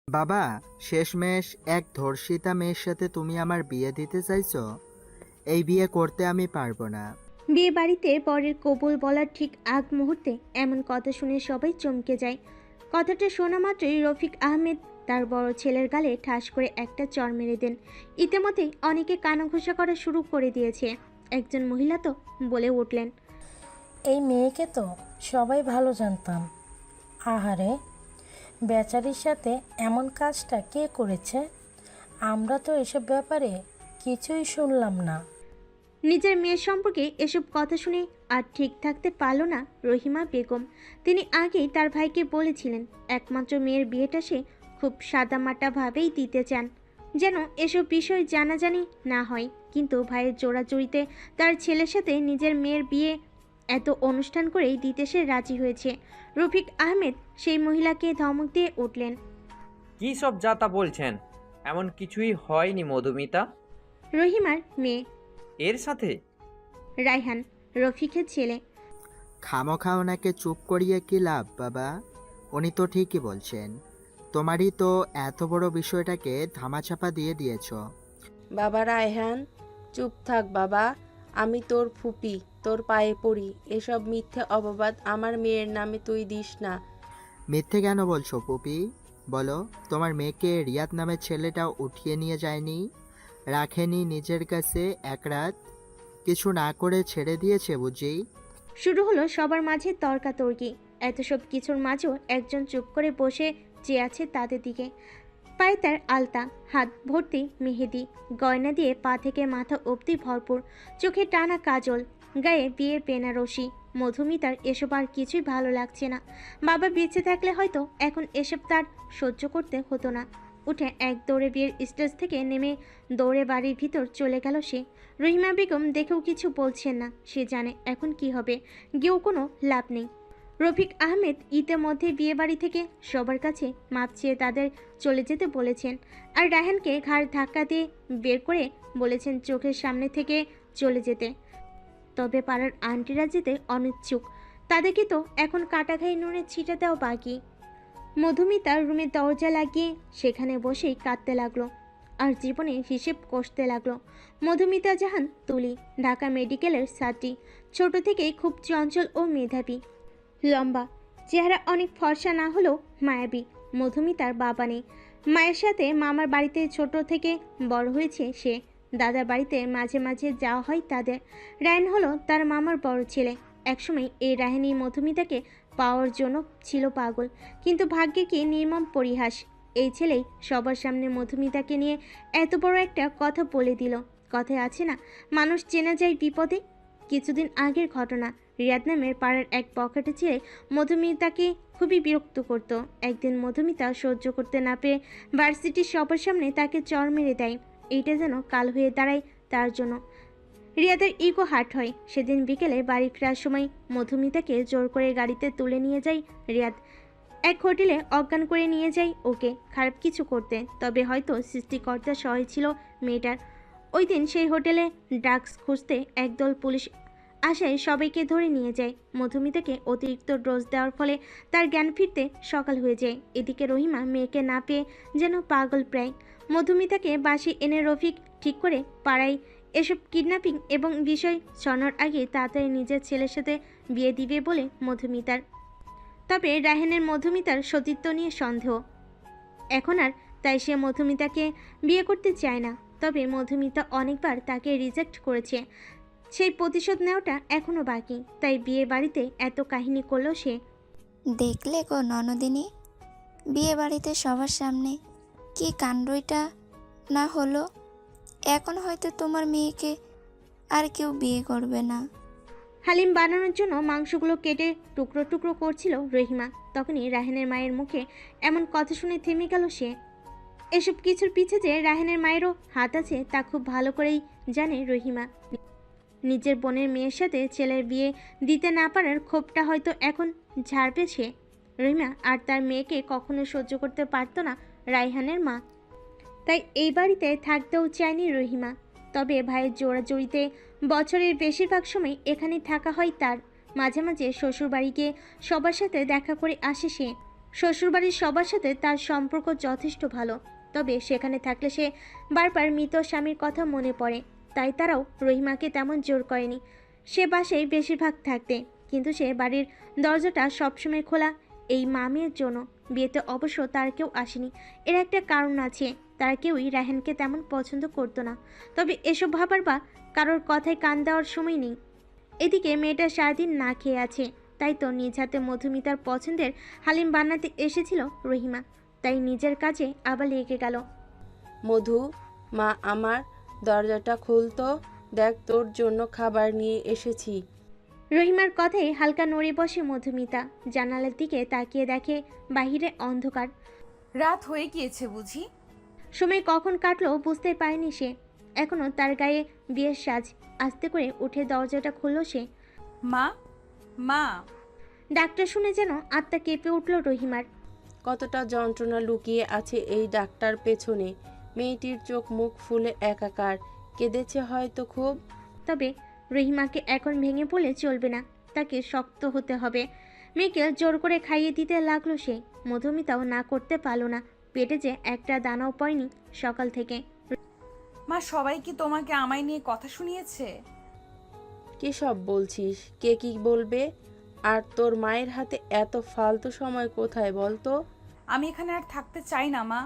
বাবা, শেষমেশ এক ধর্ষিতা মেয়ের সাথে তুমি আমার বিয়ে দিতে চাইছো? এই বিয়ে করতে আমি পারবো না। বিয়ে বাড়িতে বরের কবুল বলার ঠিক আগ মুহূর্তে এমন কথা শুনে সবাই চমকে যায়। কথাটা শোনা মাত্রই রফিক আহমেদ তার বড় ছেলের গালে ঠাস করে একটা চড় মেরে দেন। ইতিমধ্যেই অনেকে কানাঘুষা করা শুরু করে দিয়েছে। একজন মহিলা তো বলে উঠলেন, এই মেয়েকে তো সবাই ভালো জানতাম। আহারে, বেচারির সাথে এমন কাজটা কে করেছে? আমরা তো এসব ব্যাপারে কিছুই শুনলাম না। নিজের মেয়ের সম্পর্কে এসব কথা শুনে আর ঠিক থাকতে পারল না রহিমা বেগম। তিনি আগেই তার ভাইকে বলেছিলেন একমাত্র মেয়ের বিয়েটা সে খুব সাদামাটাভাবেই দিতে চান, যেন এসব বিষয় জানাজানি না হয়। কিন্তু ভাইয়ের জোড়াজুড়িতে তার ছেলের সাথে নিজের মেয়ের বিয়ে এত অনুষ্ঠান করেই দিতে সে রাজি হয়েছে। রফিক আহমেদ সেই মহিলাকে ধমক দিয়ে উঠলেন, কী সব যাতা বলছেন? এমন কিছুই হয়নি মধুমিতা। রহিমার মেয়ে এর সাথে রায়হান, রফিকের ছেলে। খামোখা ওনাকে চুপ করিয়ে কি লাভ বাবা? উনি তো ঠিকই বলছেন। তোমারই তো এত বড় বিষয়টাকে ধামাচাপা দিয়ে দিয়েছো। বাবা রায়হান, চুপ থাক বাবা। আমি তোর ফুপি, তোর পায়ে পড়ি। এসব মিথ্যে অপবাদ আমার মেয়ের নামে তুই দিস না। মিথ্যে কেন বলছো পুপি? বলো, তোমার মেয়েকে রিয়াদ নামের ছেলেটা উঠিয়ে নিয়ে যায়নি? রাখেনি নিজের কাছে এক রাত? কিছু না করে ছেড়ে দিয়েছে বুঝি? শুরু হলো সবার মাঝে তর্কাতর্কি। এত সব কিছুর মাঝেও একজন চুপ করে বসে চেয়ে আছে তাদের দিকে। পায়ে তার আলতা, হাত ভর্তি মেহেদি, গয়না দিয়ে পা থেকে মাথা অবধি ভরপুর, চোখে টানা কাজল, গায়ে বিয়ের বেনারসি। মধুমিতার এসব আর কিছুই ভালো লাগছে না। বাবা বেঁচে থাকলে হয়তো এখন এসব তার সহ্য করতে হতো না। উঠে এক দৌড়ে বিয়ের স্টেজ থেকে নেমে দৌড়ে বাড়ির ভিতর চলে গেল সে। রহিমা বেগম দেখেও কিছু বলছেন না। সে জানে এখন কি হবে, গিয়েও কোনো লাভ নেই। রফিক আহমেদ ইতিমধ্যে বিয়ে বাড়ি থেকে সবার কাছে মাপ চেয়ে তাদের চলে যেতে বলেছেন, আর রায়হানকে ঘাড় ধাক্কা দিয়ে বের করে বলেছেন চোখের সামনে থেকে চলে যেতে। তবে পাড়ার আন্টিরা যেতে অনিচ্ছুক। তাদেরকে তো এখন কাটাঘাই নুনের ছিটা দেওয়া বাকি। মধুমিতা রুমের দরজা লাগিয়ে সেখানে বসেই কাঁদতে লাগলো আর জীবনের হিসেব কষতে লাগলো। মধুমিতা জাহান তুলি, ঢাকা মেডিকেলের ছাত্রী। ছোট থেকেই খুব চঞ্চল ও মেধাবী, লম্বা, চেহারা অনেক ফর্সা না হলেও মায়াবী। মধুমিতার বাবা নেই। মায়ের সাথে মামার বাড়িতে ছোট থেকে বড় হয়েছে সে। দাদার বাড়িতে মাঝে মাঝে যাওয়া হয় তাদের। রায়ন হলো তার মামার বড় ছেলে। একসময় এই রাহিনী মধুমিতাকে পাওয়ার জন্য ছিল পাগল, কিন্তু ভাগ্যে কি নির্মম পরিহাস, এই ছেলেই সবার সামনে মধুমিতাকে নিয়ে এত বড় একটা কথা বলে দিল। কথায় আছে না, মানুষ চেনা যায় বিপদে। কিছুদিন আগের ঘটনা। রিয়াদ নামের পাড়ার এক পকেটে ছেলে মধুমিতাকে খুবই বিরক্ত করত। একদিন মধুমিতা সহ্য করতে না পেরে ভার্সিটির সবার সামনে তাকে চড় মেরে দেয়। এইটা যেন কাল হয়ে দাঁড়ায় তার জন্য। রিয়াদের ইগো হার্ট হয়। সেদিন বিকেলে বাড়ি ফেরার সময় মধুমিতাকে জোর করে গাড়িতে তুলে নিয়ে যায় রিয়াদ। এক হোটেলে অজ্ঞান করে নিয়ে যায় ওকে, খারাপ কিছু করতে। তবে হয়তো সৃষ্টিকর্তা সহায় ছিল মেয়েটার। ওই দিন সেই হোটেলে ড্রাগস খুঁজতে একদল পুলিশ আশায় সবাইকে ধরে নিয়ে যায়। মধুমিতাকে অতিরিক্ত ডোজ দেওয়ার ফলে তার জ্ঞান ফিরতে সকাল হয়ে যায়। এদিকে রহিমা মেয়েকে না পেয়ে যেন পাগল প্রায়। মধুমিতাকে বাসে এনে রফিক ঠিক করে পাড়ায় এসব কিডন্যাপিং এবং বিষয় ছড়ানোর আগে তাড়াতাড়ি নিজের ছেলের সাথে বিয়ে দিবে বলে মধুমিতার। তবে রাহেনের মধুমিতার সতীত্ব নিয়ে সন্দেহ এখন আর, তাই সে মধুমিতাকে বিয়ে করতে চায় না। তবে মধুমিতা অনেকবার তাকে রিজেক্ট করেছে। সেই প্রতিশোধ নেওয়াটা এখনো বাকি, তাই বিয়ে বাড়িতে এত কাহিনী করলো সে। দেখলে গো ননদিনী, বিয়ে বাড়িতে সবার সামনে কি কাণ্ডটা না হলো। এখন হয়তো তোমার মেয়েকে আর কেউ বিয়ে করবে না। হালিম বানানোর জন্য মাংসগুলো কেটে টুকরো টুকরো করছিল রহিমা। তখনই রাহেনের মায়ের মুখে এমন কথা শুনে থেমে গেল সে। এসব কিছুর পিছে যে রাহেনের মায়েরও হাত আছে তা খুব ভালো করেই জানে রহিমা। নিজের বোনের মেয়ের সাথে ছেলের বিয়ে দিতে না পারার ক্ষোভটা হয়তো এখন ঝাড়বে সে। রহিমা আর তার মেয়েকে কখনো সহ্য করতে পারত না রায়হানের মা, তাই এই বাড়িতে থাকতেও চায়নি রহিমা। তবে ভাইয়ের জোড়াজড়িতে বছরের বেশিরভাগ সময় এখানে থাকা হয় তার। মাঝে মাঝে শ্বশুর বাড়ি গিয়ে সবার সাথে দেখা করে আসে সে। শ্বশুরবাড়ির সবার সাথে তার সম্পর্ক যথেষ্ট ভালো, তবে সেখানে থাকলে সে বারবার মৃত স্বামীর কথা মনে পড়ে। তাই তারাও রহিমাকে তেমন জোর করেনি সে বাসায় বেশিরভাগ থাকতে, কিন্তু সে বাড়ির দরজাটা সবসময় খোলা এই মামের জন্য। বিয়েতে অবশ্য তার কেউ আসেনি, এর একটা কারণ আছে, তারা কেউই রায়হানকে তেমন পছন্দ করতো না। তবে এসব ভাবার বা কারোর কথায় কান দেওয়ার সময় নেই। এদিকে মেয়েটা সারাদিন না খেয়ে আছে, তাই তো নিজ হাতে মধুমিতার পছন্দের হালিম বানাতে এসেছিল রহিমা, তাই নিজের কাজে আবার লেগে গেল। মধু, মা আমার, দরজাটা খুলতো, দেখ তোর জন্য খাবার নিয়ে এসেছি। রহিমার কথায় হালকা নড়ে বসে মধুমিতা, জানালার দিকে তাকিয়ে দেখে বাহিরে অন্ধকার। রাত হয়ে গিয়েছে বুঝি? সময় কখন কাটলো বুঝতে পারেনি সে। এখনো তার গায়ে বিয়ের সাজ। আস্তে করে উঠে দরজাটা খুলল সে। মা, মা। ডাক্তার শুনে যেন আত্মা কেঁপে উঠল রহিমার। কতটা যন্ত্রণা লুকিয়ে আছে এই ডাক্তার পেছনে। মেয়েটির চোখ মুখ ফুলে একাকার, কেঁদেছে হয়তো খুব। তবে রহিমাকে এখন ভেঙে পড়লে চলবে না, তাকে শক্ত হতে হবে। মেয়েকে জোর করে খাইয়ে দিতে লাগলো সে। মধুমিতাও না করতে পারলো না, পেটে যে একটা দানাও পড়েনি সকাল থেকে। মা, সবাই কি তোমাকে আমায় নিয়ে কথা শুনিয়েছে? কি সব বলছিস? কে কি বলবে? আর তোর মায়ের হাতে এত ফালতু সময় কোথায় বলতো? আমি এখানে আর থাকতে চাই না মা।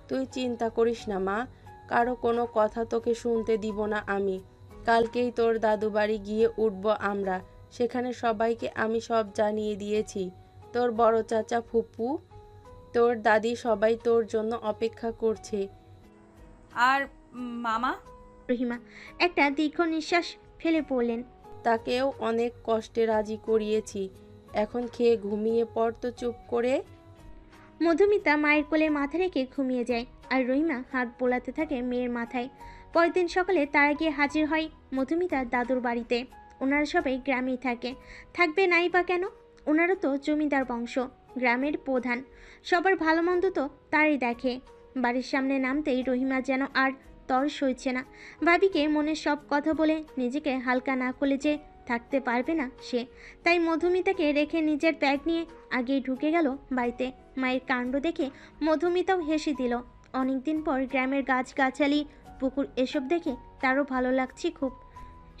তুই চিন্তা করিস না মা, কারো কোনো কথা তোকে শুনতে দিব না আমি। কালকেই তোর দাদু বাড়ি গিয়ে উঠবো আমরা। সেখানে সবাইকে আমি সব জানিয়ে দিয়েছি। তোর বড় চাচা, ফুপু, তোর দাদি সবাই তোর জন্য অপেক্ষা করছে। আর মামা? রহিমা একটা দীর্ঘ নিঃশ্বাস ফেলে পড়লেন। তাকেও অনেক কষ্টে রাজি করিয়েছি। এখন খেয়ে ঘুমিয়ে পড় তো চুপ করে। মধুমিতা মায়ের কোলে মাথা রেখে ঘুমিয়ে যায়, আর রহিমা হাত বোলাতে থাকে মেয়ের মাথায়। পরের দিন সকালে তারা গিয়ে হাজির হয় মধুমিতার দাদুর বাড়িতে। ওনারা সবাই গ্রামেই থাকবে নাই বা কেন? ওনারা তো জমিদার বংশ, গ্রামের প্রধান, সবার ভালো মন্দ তো তারই দেখে। বাড়ির সামনে নামতেই রহিমা যেন আর তর সইছে না। ভাবিকে মনের সব কথা বলে নিজেকে হালকা না করলে যে থাকতে পারবে না সে। তাই মধুমিতাকে রেখে নিজের ব্যাগ নিয়ে আগেই ঢুকে গেল বাড়িতে। মায়ের কাণ্ড দেখে মধুমিতাও হেসে দিল। অনেকদিন পর গ্রামের গাছগাছালি, পুকুর এসব দেখে তারও ভালো লাগছে খুব।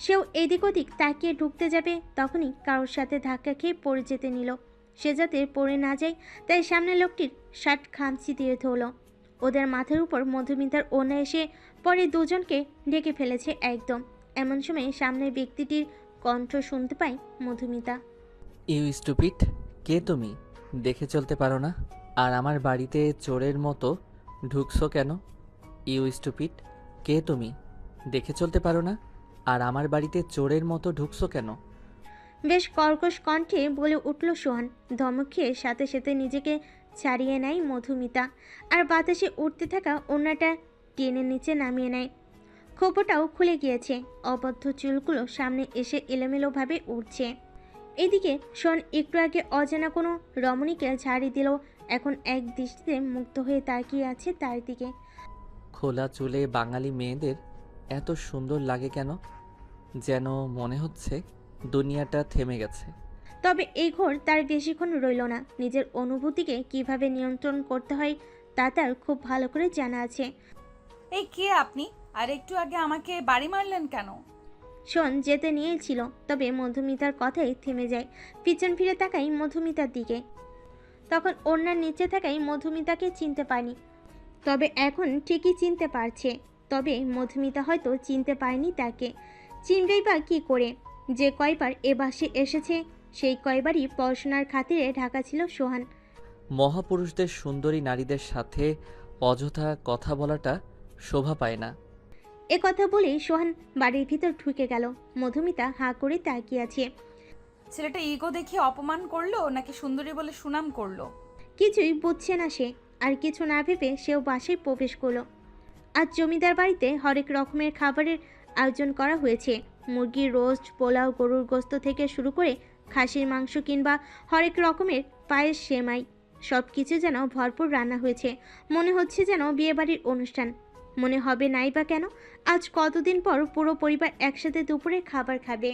সেও এদিক ওদিক তাকিয়ে ঢুকতে যাবে, তখনই কারোর সাথে ধাক্কা খেয়ে পড়ে যেতে নিল। সে যাতে পড়ে না যায় তাই সামনে লোকটির শার্ট খামচি দিয়ে ধরল। ওদের মাথার উপর মধুমিতার ওনা এসে পরে দুজনকে ঢেকে ফেলেছে একদম। এমন সময় সামনের ব্যক্তিটির কণ্ঠ শুনতে পায় মধুমিতা। ইউ স্টুপিড, কে তুমি? দেখে চলতে পারো না? আর আমার বাড়িতে চোরের মতো ঢুকছো কেন? ইউ স্টুপিড, কে তুমি? দেখে চলতে পারো না? আর আমার বাড়িতে চোরের মতো ঢুকছো কেন? বেশ কর্কশ কণ্ঠে বলে উঠল সোহান। ধমক খেয়ে সাথে সাথে নিজেকে ছাড়িয়ে নেয় মধুমিতা, আর বাতাসে উঠতে থাকা ওড়নাটা টেনে নিচে নামিয়ে নেয়। খোঁপোটাও খুলে গিয়েছে, অবদ্ধ চুলগুলো সামনে এসে এলোমেলোভাবে উঠছে। এদিকে সোহান একটু আগে অজানা কোনো রমণীকে ঝাড়ি দিল, এখন এক দৃষ্টিতে মুগ্ধ হয়ে তাকিয়ে আছে তার দিকে। খোলা চুলে বাঙালি মেয়েদের এত সুন্দর লাগে কেন? যেন মনে হচ্ছে দুনিয়াটা থেমে গেছে। তবে এই ঘোর তার বেশিক্ষণ রইল না। নিজের অনুভূতিকে কিভাবে নিয়ন্ত্রণ করতে হয় তা তার খুব ভালো করে জানা আছে। এই কে আপনি? আর একটু আগে আমাকে বাড়ি মারলেন কেন? শোন যেতে নিয়েছিল, তবে মধুমিতার কথাই থেমে যায়। পিছন ফিরে তাকাই মধুমিতার দিকে। তখন ওড়নার নিচে থাকাই মধুমিতাকে চিনতে পারিনি, তবে এখন ঠিকই চিনতে পারছে। তবে মধুমিতা হয়তো চিনতে পারেনি তাকে। চিনবেই বা কী করে? যে কয়বার এ বাসে এসেছে সেই কয়বারই পড়াশোনার খাতিরে ঢাকা ছিল সোহান। মহাপুরুষদের সুন্দরী নারীদের সাথে অযথা কথা বলাটা শোভা পায় না। এ কথা বলেই সোহান বাড়ির ভিতর ঢুকে গেল। মধুমিতা হাঁ করে তাকিয়ে আছে। ছেলেটা ইগো দেখিয়ে অপমান করলো নাকি সুন্দরী বলে সুনাম করলো? কিছুই বুঝছে না সে। আর কিছু না ভেবে সেও বাসায় প্রবেশ করলো। আজ জমিদার বাড়িতে হরেক রকমের খাবারের আয়োজন করা হয়েছে। মুরগির রোস্ট, পোলাও, গরুর গোস্ত থেকে শুরু করে খাসির মাংস কিংবা হরেক রকমের পায়েস, সেমাই, সব কিছু যেন ভরপুর রান্না হয়েছে। মনে হচ্ছে যেন বিয়েবাড়ির অনুষ্ঠান। মনে হবে নাই বা কেন? আজ কতদিন পর পুরো পরিবার একসাথে দুপুরে খাবার খাবে।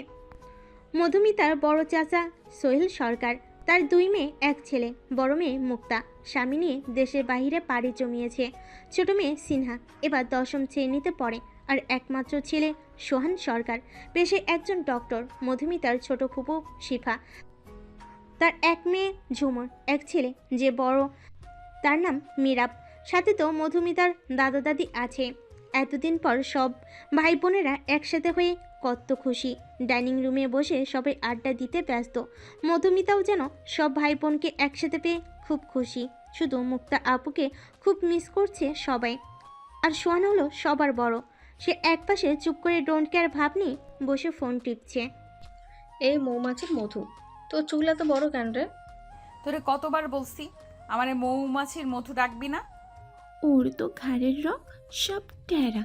মধুমিতার বড় চাচা সোহেল সরকার তার 2 মেয়ে 1 ছেলে। বড় মেয়ে মুক্তা স্বামী নিয়ে দেশের বাইরে পাড়ি জমিয়েছে। ছোট মেয়ে সিনহা এবার 10ম শ্রেণীতে পড়ে। আর একমাত্র ছেলে সোহান সরকার, পেশায় একজন ডক্টর। মধুমিতার ছোট ফুপু শিফা, তার 1 মেয়ে ঝুমুর, 1 ছেলে যে বড়, তার নাম মিরাব। সাথে তো মধুমিতার দাদা দাদি আছে। এতদিন পর সব ভাই বোনেরা একসাথে হয়ে কত খুশি। ডাইনিং রুমে বসে সবাই আড্ডা দিতে ব্যস্ত। মধুমিতাও যেন সব ভাই বোনকে একসাথে পেয়ে খুব খুশি। শুধু মুক্তা আপুকে খুব মিস করছে সবাই। আর সোহান হলো সবার বড়। সে একপাশে চুপ করে ডোন্ট কেয়ার ভাব নিয়ে বসে ফোন টিপছে। এই মৌমাছির মধু, তোর চুল এত বড় কেন রে? তোরে কতবার বলছি আমার মৌমাছির মধু ডাকবি না। ওর তো ঘাড়ের রং সব ট্যারা,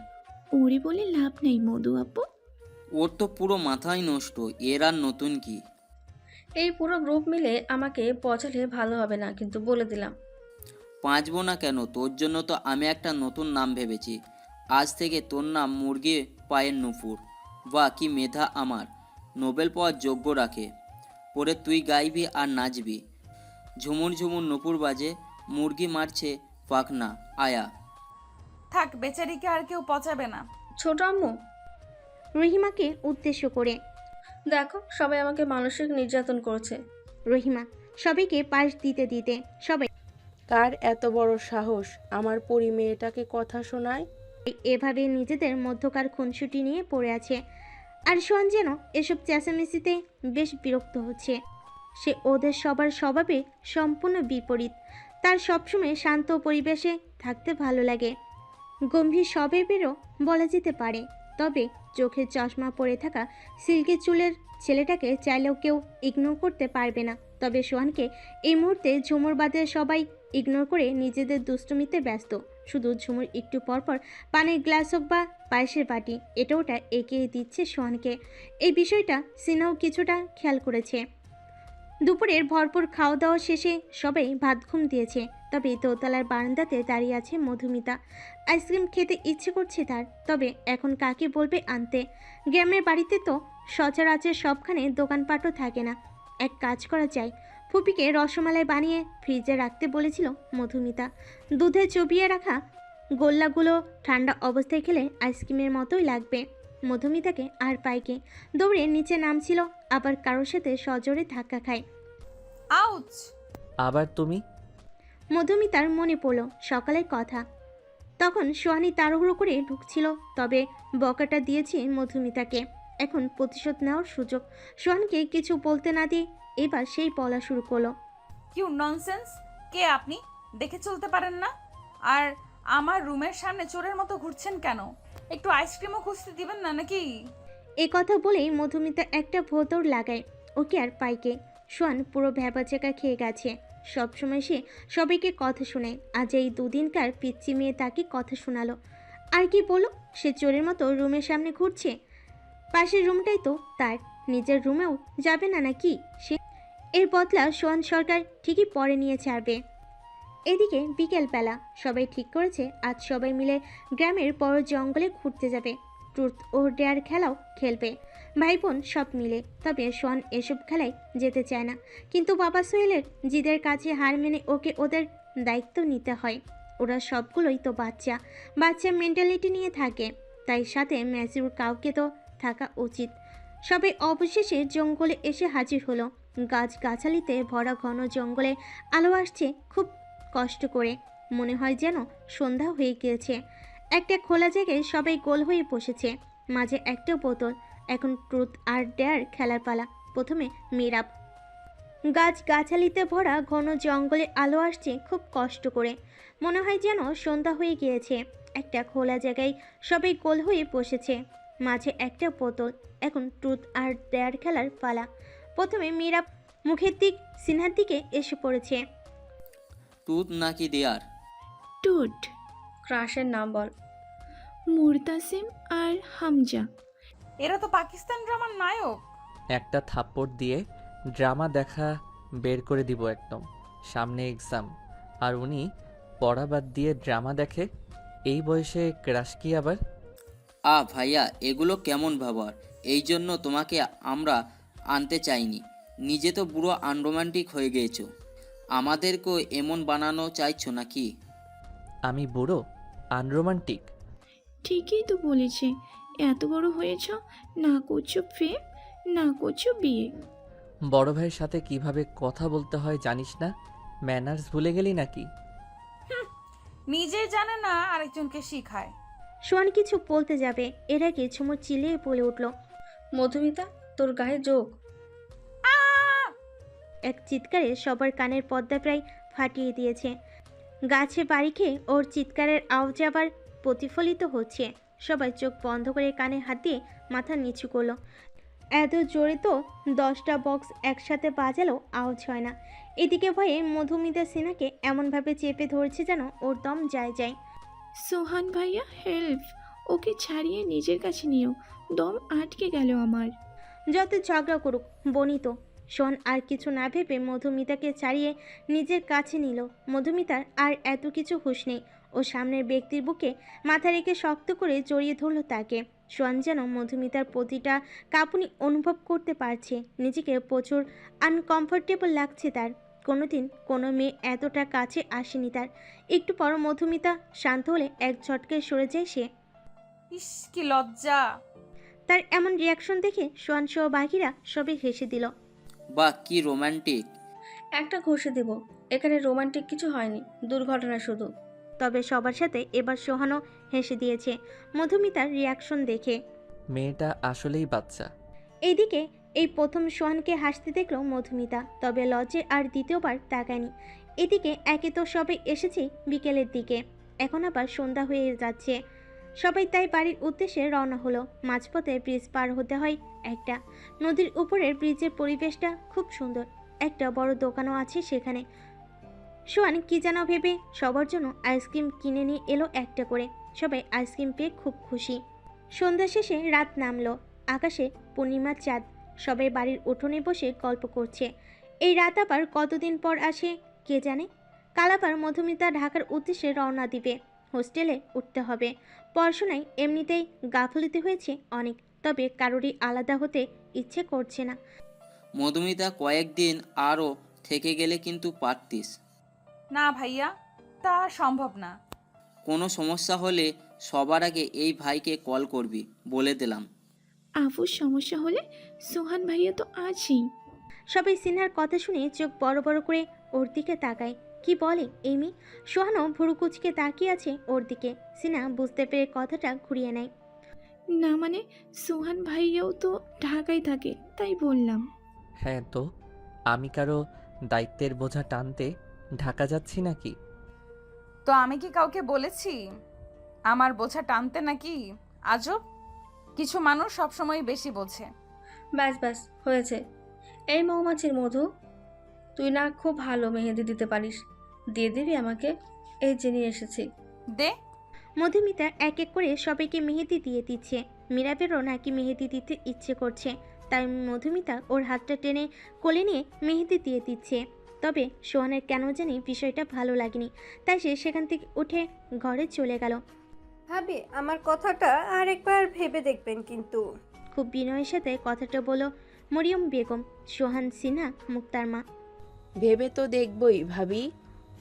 ওরে বলে লাভ নেই মধু আপু। ওর তো পুরো মাথাই নষ্ট, এর আর নতুন কি? এই পুরো গ্রুপ মিলে আমাকে পচালে ভালো হবে না, কিন্তু বলে দিলাম। পাঁচবো না কেন? তোর জন্য তো আমি একটা নতুন নাম ভেবেছি। আজ থেকে তোর নাম মুরগি পায়ের নুপুর। বাহ, কি মেধা আমার! নোবেল পাওয়ার যোগ্য রাখে। পরে তুই গাইবি আর নাচবি। ঝুমুর ঝুমুর নুপুর বাজে, মুরগি মারছে পাখনা। আয়া থাক, বেচারিকে আর কেউ পচাবে না। ছোট আম্মু, রহিমাকে উদ্দেশ্য করে। দেখো সবাই আমাকে মানসিক নির্যাতন করছে। রহিমা সবাইকে পাশ দিতে দিতে সবাই কার এত বড় সাহস আমার পরি মেয়েটাকে কথা শোনায়? এভাবে নিজেদের মধ্যকার খুনসুটি নিয়ে পড়ে আছে। আর সোহান যেন এসব চেঁচামেচিতে বেশ বিরক্ত হচ্ছে। সে ওদের সবার স্বভাবে সম্পূর্ণ বিপরীত। তার সবসময় শান্ত পরিবেশে থাকতে ভালো লাগে। গম্ভীর স্বভাবেরও বলা যেতে পারে। তবে চোখে চশমা পরে থাকা সিল্কি চুলের ছেলেটাকে চাইলেও কেউ ইগনোর করতে পারবে না। তবে সোহানকে এই মুহূর্তে ঝুমুর বাদে সবাই ইগনোর করে নিজেদের দুষ্টুমিতে ব্যস্ত। শুধু ঝুমুর একটু পরপর পানির গ্লাস হোক বা পায়েসের বাটি এটা ওটা এগিয়ে দিচ্ছে সোহানকে। এই বিষয়টা সিনাও কিছুটা খেয়াল করেছে। দুপুরের ভরপুর খাওয়া দাওয়া শেষে সবাই ভাত ঘুম দিয়েছে। তবে দোতলার বারান্দাতে দাঁড়িয়ে আছে মধুমিতা। আইসক্রিম খেতে ইচ্ছে করছে তার, তবে এখন কাকে বলবে আনতে? গ্রামের বাড়িতে তো সচরাচর সবখানে দোকানপাটও থাকে না। এক কাজ করা যায়, ফুপিকে রসমালাই বানিয়ে ফ্রিজে রাখতে বলেছিল মধুমিতা। দুধে চুবিয়ে রাখা গোল্লাগুলো ঠান্ডা অবস্থায় খেলে আইসক্রিমের মতোই লাগবে। মধুমিতাকে আর পাইকে দৌড়ে নিচে নামছিল, আবার কারোর সাথে সজোরে ধাক্কা খায়। আউচ! আবার তুমি? মধুমিতার মনে পড়ল সকালের কথা। তখন সোহানি তাড়াহুড়ো করে ঢুকছিল, তবে বকাটা দিয়েছে মধুমিতাকে। এখন প্রতিশোধ নেওয়ার সুযোগ। সোহানকে কিছু বলতে না দিয়ে এবার সেই বলা শুরু করলো। Q nonsense! কে আপনি? দেখে চলতে পারেন না? আর আমার রুমের সামনে চোরের মতো ঘুরছেন কেন? একটু আইসক্রিমও খুঁজতে দিবেন না নাকি? এই কথা বলেই মধুমিতা একটা ভোঁতর লাগায় ওকে আর পাইকে। সোহান পুরো ভ্যাবাচাকা খেয়ে গেছে। সবসময় সে সবাইকে কথা শোনায়, আজ এই দুদিনকার পিচ্চি মেয়ে তাকে কথা শোনালো। আর কি বলো, সে চোরের মতো রুমের সামনে ঘুরছে। পাশের রুমটাই তো তার, নিজের রুমেও যাবে না নাকি সে? এর বদলা সোহান সরকার ঠিকই পরে নিয়ে ছাড়বে। এদিকে বিকেলবেলা সবাই ঠিক করেছে আজ সবাই মিলে গ্রামের বড় জঙ্গলে ঘুরতে যাবে। ট্রুথ ও ডেয়ার খেলাও খেলবে ভাই বোন সব মিলে। তবে সোহান এসব খেলায় যেতে চায় না, কিন্তু বাবা সোহেলের জিদের কাছে হার মেনে ওকে ওদের দায়িত্ব নিতে হয়। ওরা সবগুলোই তো বাচ্চা বাচ্চা মেন্টালিটি নিয়ে থাকে, তাই সাথে ম্যাচিউর কাউকে তো থাকা উচিত। সবাই অবশেষে জঙ্গলে এসে হাজির হলো। গাছগাছালিতে ভরা ঘন জঙ্গলে আলো আসছে খুব কষ্ট করে। মনে হয় যেন সন্ধ্যা হয়ে গিয়েছে। একটা খোলা জায়গায় সবাই গোল হয়ে বসেছে, মাঝে একটা বোতল। এখন ট্রুথ আর ডেয়ার খেলার পালা। প্রথমে মিরাব। গাছগাছালিতে ভরা ঘন জঙ্গলে আলো আসছে খুব কষ্ট করে। মনে হয় যেন সন্ধ্যা হয়ে গিয়েছে। একটা খোলা জায়গায় সবাই গোল হয়ে বসেছে, মাঝে একটা বোতল। এখন ট্রুথ আর ডেয়ার খেলার পালা। প্রথমে মিরাব মুখের দিক সিনহার দিকে এসে পড়েছে। টুথ নাকি দেয়ার? টুট। ক্রাশের নাম বল। মুরতাসিম আর হামজা। এরা তো পাকিস্তান ড্রামার নায়ক। একটা থাপ্পড় দিয়ে ড্রামা দেখা বের করে দিব একদম। সামনে এক্সাম, আর উনি পড়া বাদ দিয়ে ড্রামা দেখে? এই বয়সে ক্রাশ কি আবার? ভাইয়া, এগুলো কেমন ব্যবহার? এই জন্য তোমাকে আমরা আনতে চাইনি। নিজে তো পুরো আনরোমান্টিক হয়ে গিয়েছো, আমাদেরকেও এমন বানানো চাইছো নাকি? আমি বুড়ো আনরোমান্টিক? ঠিকই তো বলেছে, এত বড় হয়েছ, না করছো প্রেম, না করছো বিয়ে। বড় ভাইয়ের সাথে কিভাবে কথা বলতে হয় জানিস না? ম্যানার্স ভুলে গেলি নাকি? নিজে জানে না আরেকজনকে শিখায়। সোহান কিছু বলতে যাবে এর আগে ঝুমুর চিলিয়ে বলে উঠল। মধুমিতা, তোর গায়ে যোগ। এক চিৎকারে সবার কানের পর্দা প্রায় ফাটিয়ে দিয়েছে। গাছে বাড়ি খেয়ে ওর চিৎকারের আওয়াজ আবার প্রতিফলিত হচ্ছে। সবাই চোখ বন্ধ করে কানে হাত দিয়ে মাথা নিচু করলো। এত জোরে তো 10টা বক্স একসাথে বাজালো আওয়াজ হয় না। এদিকে ভয়ে মধুমিতা সিনহাকে এমনভাবে চেপে ধরেছে যেন ওর দম যায় যায়। সোহান ভাইয়া হেল্প, ওকে ছাড়িয়ে নিজের কাছে নিও, দম আটকে গেল আমার। যত ঝগড়া করুক বনিত। সোহান আর কিছু না ভেবে মধুমিতাকে ছাড়িয়ে নিজের কাছে নিল। মধুমিতার আর এত কিছু হুঁশ নেই। ও সামনের ব্যক্তির বুকে মাথা রেখে শক্ত করে জড়িয়ে ধরল তাকে। সোহান যেন মধুমিতার প্রতিটা কাঁপুনি অনুভব করতে পারছে। নিজেকে প্রচুর আনকমফোর্টেবল লাগছে তার। কোনোদিন কোনো মেয়ে এতটা কাছে আসেনি তার। একটু পর মধুমিতা শান্ত হলে এক ঝটকে সরে যায় সে। ইস কি লজ্জা! তার এমন রিয়াকশন দেখে সোহান সহ বাকিরা সবে হেসে দিল। বাহ, কি রোমান্টিক! একটা ঘষে দেব, এখানে রোমান্টিক কিছু হয়নি, দুর্ঘটনা শুধু। তবে সবার সাথে এবার সোহানও হেসে দিয়েছে মধুমিতার রিয়াকশন দেখে। মেয়েটা আসলেই বাচ্চা। এইদিকে এই প্রথম সোহানকে হাসতে দেখলো মধুমিতা, তবে লজ্জে আর দ্বিতীয়বার তাকায়নি। এদিকে একে তো সবে এসেছে বিকেলের দিকে, এখন আবার সন্ধ্যা হয়ে যাচ্ছে। সবাই তাই বাড়ির উদ্দেশ্যে রওনা হলো। মাঝপথে ব্রিজ পার হতে হয় একটা নদীর উপরের ব্রিজের পরিবেশটা খুব সুন্দর। একটা বড় দোকানও আছে সেখানে। সোহান কি যেন ভেবে সবার জন্য আইসক্রিম কিনে নিয়ে এলো একটা করে। সবাই আইসক্রিম পেয়ে খুব খুশি। সন্ধ্যা শেষে রাত নামলো, আকাশে পূর্ণিমার চাঁদ। সবাই বাড়ির উঠোনে বসে গল্প করছে। এই রাত আবার কতদিন পর আসে কে জানে। কাল আবার মধুমিতা ঢাকার উদ্দেশ্যে রওনা দিবে। হোস্টেলে উঠতে হবে। পড়াশোনায় এমনিতেই গাফলতি হয়েছে অনেক, তবে কারোরই আলাদা হতে ইচ্ছে করছে না। মধুমিতা, কয়েকদিন আরও থেকে গেলে কিন্তু পারতিস। না ভাইয়া, তা সম্ভব না। কোনো সমস্যা হলে সবার আগে এই ভাইকে কল করবি, বলে দিলাম। আফুর সমস্যা হলে সোহান ভাইয়া তো আছেই। সবাই সিনহার কথা শুনে চোখ বড় বড় করে ওর দিকে তাকায়। কি বলে এমি? সোহানও ভুরু কুচকে তাকিয়ে আছে ওর দিকে। সিনহা বুঝতে পেরে কথাটা ঘুরিয়ে নেয়। না মানে সোহান ভাইয়াও তো ঢাকায় থাকে, তাই বললাম। হ্যাঁ তো, আমি কারো দায়িত্বের বোঝা টানতে ঢাকা যাচ্ছি নাকি? তো আমি কি কাউকে বলেছি আমার বোঝা টানতে নাকি? আজব, কিছু মানুষ সবসময় বেশি বোঝে। ব্যাস ব্যাস হয়েছে। এই মৌমাছির মধু, তুই না খুব ভালো মেহেদি দিতে পারিস, দিয়ে দিবি আমাকে? এই যে নিয়ে এসেছি। দে। মধুমিতা এক এক করে সবাইকে মেহেদি দিয়ে দিচ্ছে। মীরাবেরও নাকি মেহেদি দিতে ইচ্ছে করছে, তাই মধুমিতা ওর হাতটা টেনে কোলে নিয়ে মেহেদি দিয়ে দিচ্ছে। তবে সোহানের কেন জানি বিষয়টা ভালো লাগেনি, তাই সে সেখান থেকে উঠে ঘরে চলে গেল। ভাবি, আমার কথাটা আর একবার ভেবে দেখবেন কিন্তু। খুব বিনয়ের সাথে কথাটা বলো মরিয়ম বেগম, সোহান সিনহা মুক্তার মা। ভেবে তো দেখবই ভাবি,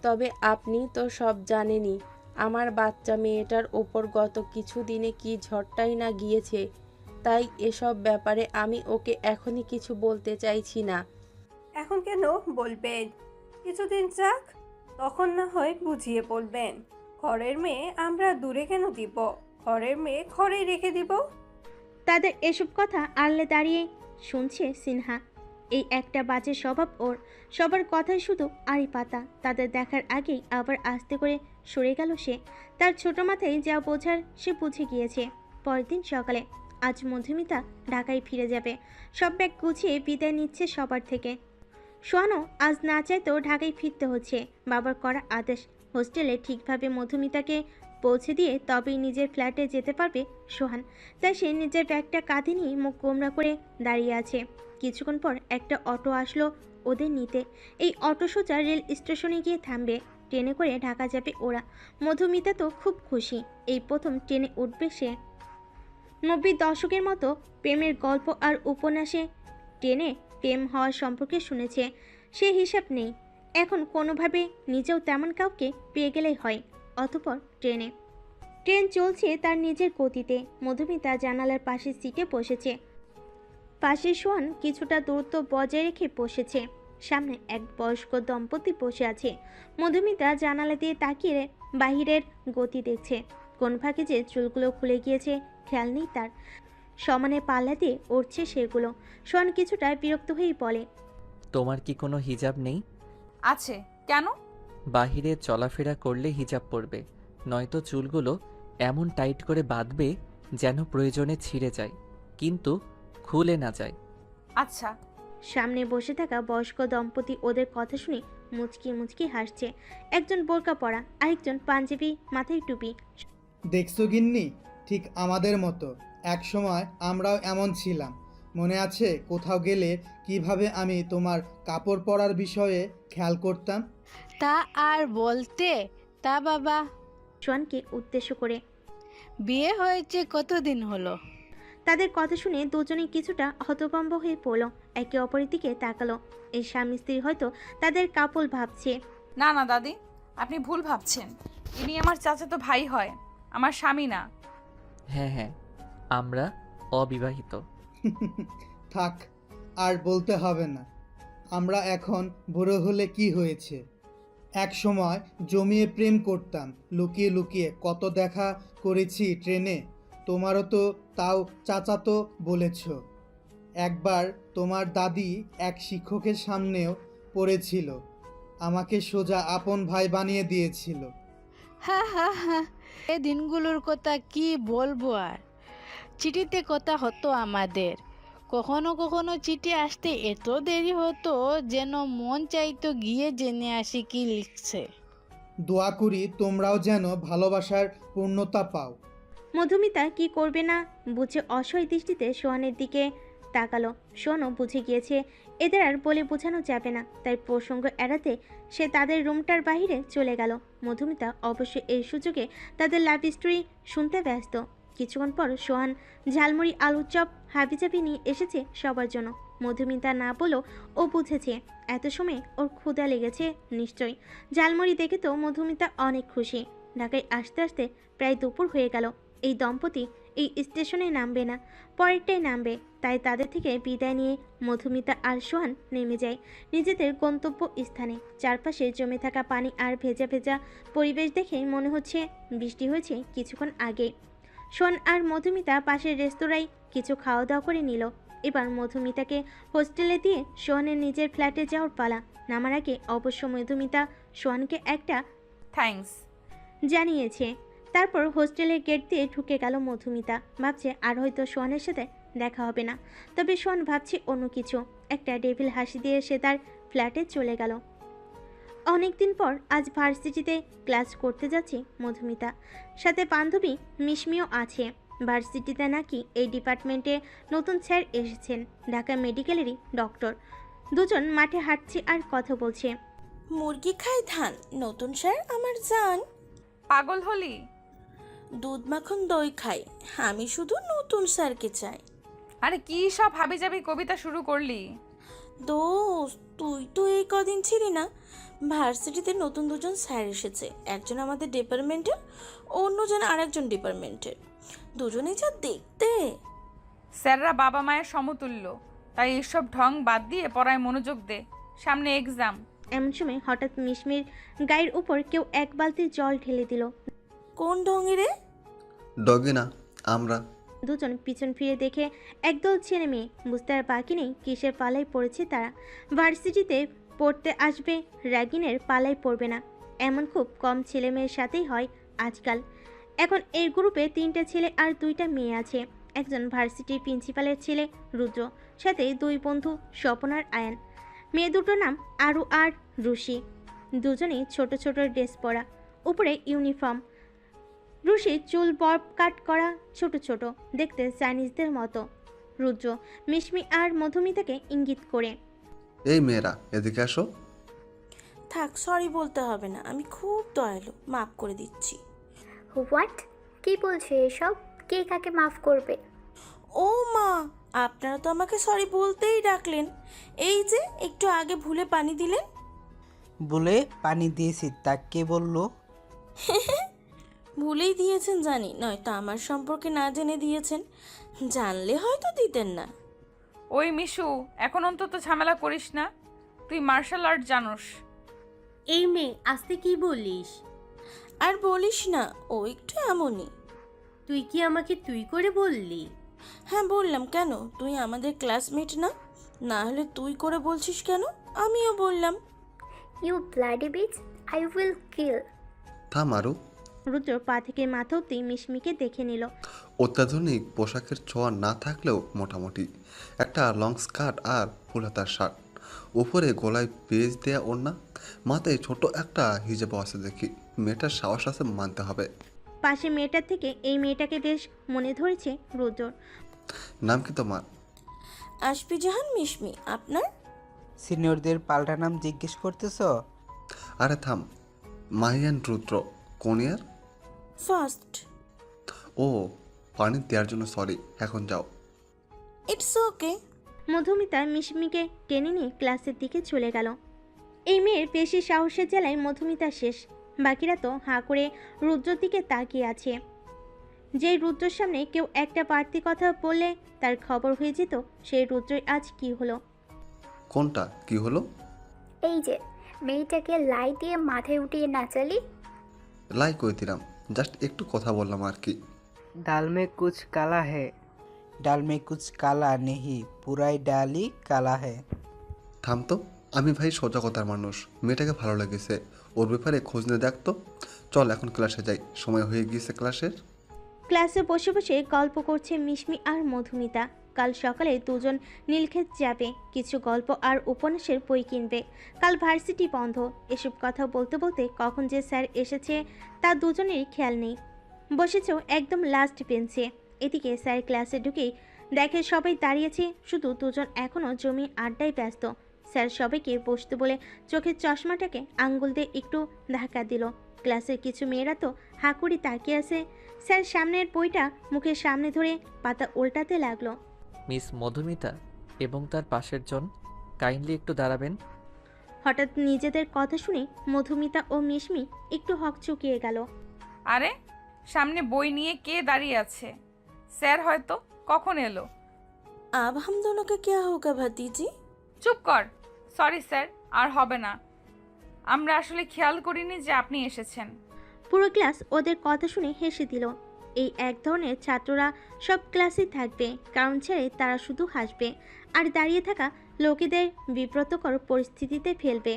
তবে আপনি তো সব জানেনই আমার বাচ্চা মেয়েটার ওপর গত কিছু দিনে কি ঝড়টাই না গিয়েছে। তাই এসব ব্যাপারে আমি ওকে এখনই কিছু বলতে চাইছি না। এখন কেন বলবেন? কিছুদিন যাক, তখন না হয় বুঝিয়ে বলবেন। ঘরের মেয়ে আমরা দূরে কেন দিব? ঘরের মেয়ে ঘরেই রেখে দিব। তাদের এসব কথা আড়লে দাঁড়িয়ে শুনছে সিনহা। এই একটা বাজে স্বভাব ওর। সবার কথাই শুধু আড়ি পাতা। তাদের দেখার আগেই আবার আস্তে করে সরে গেল সে। তার ছোট মাথায় যা বোঝার সে বুঝে গিয়েছে। পরের দিন সকালে আজ মধুমিতা ঢাকায় ফিরে যাবে। সব ব্যাগ গুছিয়ে বিদায় নিচ্ছে সবার থেকে। সোহানও আজ না চাইতেও ঢাকায় ফিরতে হচ্ছে। বাবার করা আদেশ, হোস্টেলে ঠিকভাবে মধুমিতাকে পৌঁছে দিয়ে তবেই নিজের ফ্ল্যাটে যেতে পারবে সোহান। তাই সে নিজের ব্যাগটা কাঁধে নিয়ে মুখ গোমরা করে দাঁড়িয়ে আছে। কিছুক্ষণ পর একটা অটো আসলো ওদের নিতে। এই অটো সোজা রেল স্টেশনে গিয়ে থামবে। ট্রেনে করে ঢাকা যাবে ওরা। মধুমিতা তো খুব খুশি, এই প্রথম ট্রেনে উঠবে সে। 90 দশকের মতো প্রেমের গল্প আর উপন্যাসে ট্রেনে প্রেম হওয়ার সম্পর্কে শুনেছে, সে হিসাব নেই। এখন কোনোভাবে নিজেও তেমন কাউকে পেয়ে গেলেই হয়। অতঃপর ট্রেন চলছে তার নিজের গতিতে। মধুমিতা জানালার পাশের সিটে বসেছে। পাশে সোহান কিছুটা দূরত্ব বজায় রেখে বসেছে। সামনে এক বয়স্ক দম্পতি বসে আছে। মধুমিতা জানালা দিয়ে তাকিয়ে বাহিরের গতি দেখছে। কোন ফাঁকে যে চুলগুলো খুলে গিয়েছে খেয়াল নেই তার। সমানে পাল্লা দিয়ে উঠছে সেগুলো। সোহান কিছুটা বিরক্ত হয়েই বলে, তোমার কি কোনো হিজাব নেই? আছে, কেন? বাহিরে চলাফেরা করলে হিজাব পরবে, নয়তো চুলগুলো এমন টাইট করে বাঁধবে যেন প্রয়োজনে ছিঁড়ে যায়, কিন্তু খুলে না যায়। আচ্ছা। সামনে বসে থাকা বয়স্ক দম্পতি ওদের কথা শুনে মুচকি মুচকি হাসছে। একজন বোরকা পরা, আরেকজন পাঞ্জাবি, মাথায় টুপি। দেখছো গিন্নি, ঠিক আমাদের মতো এক সময় আমরাও এমন ছিলাম। মনে আছে কোথাও গেলে কিভাবে আমি তোমার কাপড় পরার বিষয়ে খেয়াল করতাম? তা আর বলতে, তা বাবা। সোহানকে উদ্দেশ্য করে, বিয়ে হয়েছে কতদিন হলো? তাদের কথা শুনে দুজনে কিছুটা হতভম্ব হয়ে পড়ল। একে অপরের দিকে তাকালো। এই স্বামী স্ত্রী হয়তো তাদের কাপল ভাবছে। না না দাদি, আপনি ভুল ভাবছেন। ইনি আমার চাচাতো ভাই হয়, আমার স্বামী না। হ্যাঁ হ্যাঁ, আমরা অবিবাহিত। থাক, আর বলতে হবে না। আমরা এখন বুড়ো হলে কি হয়েছে, এক সময় জমিয়ে প্রেম করতাম, লুকিয়ে লুকিয়ে কত দেখা করেছি ট্রেনে। তোমারও তো তাও চাচাতো বলেছ। একবার তোমার দাদি এক শিক্ষকের সামনেও পড়েছিল, আমাকে সোজা আপন ভাই বানিয়ে দিয়েছিল। হা হা হা, এই দিনগুলোর কথা কি বলবো আর। চিঠিতে কথা হতো আমাদের। কখনো কখনো চিঠি আসতে এত দেরি হতো যেন মন চাইতো গিয়ে জেনে আসি কি লিখছে। দোয়া করি তোমরাও যেন ভালোবাসার পূর্ণতা পাও। মধুমিতা কি করবে না বুঝে অসহায় দৃষ্টিতে সোহানের দিকে তাকালো। সোহানও বুঝে গিয়েছে এদের আর বলে বোঝানো যাবে না, তাই প্রসঙ্গ এড়াতে সে তাদের রুমটার বাইরে চলে গেল। মধুমিতা অবশ্য এই সুযোগে তাদের লাভ স্টোরি শুনতে ব্যস্ত। কিছুক্ষণ পর সোহান ঝালমুড়ি, আলুর চপ হাবিজাবি নিয়ে এসেছে সবার জন্য। মধুমিতা না বলেও ও বুঝেছে এত সময় ওর ক্ষুধা লেগেছে নিশ্চয়ই। ঝালমুড়ি দেখে তো মধুমিতা অনেক খুশি। ঢাকায় আসতে আসতে প্রায় দুপুর হয়ে গেল। এই দম্পতি এই স্টেশনে নামবে না, পরেরটাই নামবে। তাই তাদের থেকে বিদায় নিয়ে মধুমিতা আর সোহান নেমে যায় নিজেদের গন্তব্য স্থানে। চারপাশে জমে থাকা পানি আর ভেজা ভেজা পরিবেশ দেখে মনে হচ্ছে বৃষ্টি হয়েছে কিছুক্ষণ আগে। সোহান আর মধুমিতা পাশের রেস্তোরাঁয় কিছু খাওয়া দাওয়া করে নিল। এবার মধুমিতাকে হোস্টেলে দিয়ে সোহানের নিজের ফ্ল্যাটে যাওয়ার পালা। নামার আগে অবশ্য মধুমিতা সোহানকে একটা থ্যাঙ্কস জানিয়েছে। তারপর হোস্টেলের গেট দিয়ে ঢুকে গেল মধুমিতা। ভাবছে আর হয়তো সোহানের সাথে দেখা হবে না, তবে সোহান ভাবছে অন্য কিছু। একটা ডেভিল হাসি দিয়ে সে তার ফ্ল্যাটে চলে গেল। অনেকদিন পর আজ ভার্সিটিতে ক্লাস করতে যাচ্ছে মধুমিতা। সাথে বান্ধবী মিশমিও আছে। ভার্সিটিতে নাকি এই ডিপার্টমেন্টে নতুন স্যার এসেছেন, ঢাকা মেডিকেলেরই ডক্টর। দুজন মাঠে হাঁটছে আর কথা বলছে। মুরগি খাই ধান, নতুন স্যার আমার জান। পাগল হলি? দুধ মাখন দই খাই, আমি শুধু নতুন স্যারকে চাই। আরে কি সব হাবিজাবি কবিতা শুরু করলি? দোস্ত, তুই তো এই কদিন ছিলি না। ভার্সিটিতে নতুন দুজন স্যার এসেছে, একজন আমাদের ডিপার্টমেন্টের, অন্যজন আরেকজন ডিপার্টমেন্টের। দুজনেই যা দেখতে। স্যাররা বাবা মায়ের সমতুল্য, তাই এসব ঢং বাদ দিয়ে পড়ায় মনোযোগ দে, সামনে এক্সাম। এমন সময় হঠাৎ মিশমির গায়ের উপর কেউ এক বালতি জল ঢেলে দিল। কোন ঢঙে রে? ডগে না, আমরা। দুজন পিছন ফিরে দেখে একদল ছেলে মেয়ে। বুঝতে আর বাকি নেই কিসের পালায় পড়েছে তারা। ভার্সিটিতে পড়তে আসবে, র্যাগিনের পালায় পড়বে না, এমন খুব কম ছেলে মেয়ের সাথেই হয় আজকাল। এখন এই গ্রুপে 3টে ছেলে আর 2টা মেয়ে আছে। একজন ভার্সিটির প্রিন্সিপালের ছেলে রুদ্র, সাথে 2 বন্ধু স্বপন আর আয়ান। মেয়ে দুটোর নাম আরু আর রুশি। দুজনেই ছোট ছোট ড্রেস পরা, উপরে ইউনিফর্ম। রুশি চুল বব কাট করা, ছোট ছোট, দেখতে চাইনিজদের মতো। রুদ্র মিশমি আর মধুমিতাকে ইঙ্গিত করে, এই মেয়েরা এদিকে আসো। থাক, সরি বলতে হবে না, আমি খুব দয়ালু, মাফ করে দিচ্ছি। হোয়াট? কি বলছো এসব? কে কাকে মাফ করবে? ও মা, আপনারা তো আমাকে সরি বলতেই ডাকলেন, এই যে একটু আগে ভুলে পানি দিলেন। বলে পানি দিয়েছি, তা কে বললো? ভুলেই দিয়েছেন জানি, নয়তো আমার সম্পর্কে না জেনে দিয়েছেন, জানলে হয়তো দিতেন না। ওই মিশু, এখন অন্তত ঝামেলা করিস না, তুই মার্শাল আর্ট জানোস। এই মেয়ে আস্তে কি বলিস? আর বলিস না, ও একটু এমনই। তুই কি আমাকে তুই করে বললি? হ্যাঁ বললাম, কেন? তুই আমাদের ক্লাসমেট না? না হলে তুই করে বলছিস কেন? আমিও বললাম। You bloody bitch, I will kill. থাম আরু। রুদ্র পা থেকে মাথা অব্দি মিশমিকে দেখে নিল। অত্যাধুনিক পোশাকের ছোঁয়া না থাকলেও মোটামুটি একটা লং স্কার্ট আর ফুলহাতার শার্ট, উপরে গলায় পেজ দেয়া ওড়না, মাথায় ছোট একটা হিজাব আছে দেখি। মেয়েটার সাহস আছে মানতে হবে। পাশে মেয়েটার থেকে এই মেয়েটাকে বেশ মনে ধরেছে রুদ্র। নাম কি তোমার? আশফি জাহান মিশমি। আপনার? সিনিয়রদের পাল্টা নাম জিজ্ঞেস করতেছ? আরে থাম, মাহিয়ান রুদ্র। কোন ইয়ার? ফার্স্ট। ও, পানি দেওয়ার জন্য সরি, এখন যাও। It's okay. মধুমিতা মিশমিকে টেনে নিয়ে ক্লাসের দিকে চলে গেল। এই মেয়ের বেশি সাহসের জ্বালায় মধুমিতা শেষ। বাকিরা তো হাঁ করে রুদ্রর দিকে তাকিয়ে আছে। যেই রুদ্রর সামনে কেউ একটা বাড়তি কথা বললে তার খবর হয়ে যেত, সেই রুদ্রের আজ কি হলো? কোনটা কি হলো? এই যে মেয়েটাকে লাই দিয়ে মাথায় উঠিয়ে নাচালি। লাই কই দিলাম, জাস্ট একটু কথা বললাম আর কি। ডাল মে কুছ কালা হে। ডাল মে কুছ কালা নেহি, পুরাই ডালই কালা হে। থাম তো, আমি ভাই সোজা কথার মানুষ। মেয়েটাকে ভালো লেগেছে, ওর ব্যাপারে খোঁজ নিয়ে দেখতো। চল এখন ক্লাসে যাই, সময় হয়ে গিয়েছে ক্লাসের। ক্লাসে বসে বসে গল্প করছে মিশমি আর মধুমিতা। কাল সকালে দুজন নীলক্ষেত যাবে, কিছু গল্প আর উপন্যাসের বই কিনবে। কাল ভার্সিটি বন্ধ। এসব কথা বলতে বলতে কখন যে স্যার এসেছে তা দুজনেরই খেয়াল নেই। বসেছেও একদম লাস্ট বেঞ্চে। এদিকে স্যার ক্লাসে ঢুকেই দেখে সবাই দাঁড়িয়েছে, শুধু দুজন এখনও জমি আড্ডায় ব্যস্ত। স্যার সবাইকে বসতে বলে চোখের চশমাটাকে আঙ্গুল দিয়ে একটু ধাক্কা দিল। ক্লাসের কিছু মেয়েরা তো হাঁকুড়ি তাকিয়ে আছে। স্যার সামনের বইটা মুখের সামনে ধরে পাতা উল্টাতে লাগলো। মিস মধুমিতা এবং তার পাশের জন কাইন্ডলি একটু দাঁড়াবেন। হঠাৎ নিজেদের কথা শুনে মধুমিতা ও মিশমি একটু হকচকিয়ে গেল। আরে সামনে বই নিয়ে কে দাঁড়িয়ে আছে? স্যার হয়তো। কখন এলো? अब हम दोनों का क्या होगा भतीजी? চুপ কর। সরি স্যার, আর হবে না। আমরা আসলে খেয়াল করিনি যে আপনি এসেছেন। পুরো ক্লাস ওদের কথা শুনে হেসে দিল। এই এক ধরনের ছাত্ররা সব ক্লাসেই থাকবে, কারণ ছেড়ে তারা শুধু হাসবে আর দাঁড়িয়ে থাকা লোকেদের বিব্রতকর পরিস্থিতিতে ফেলবে।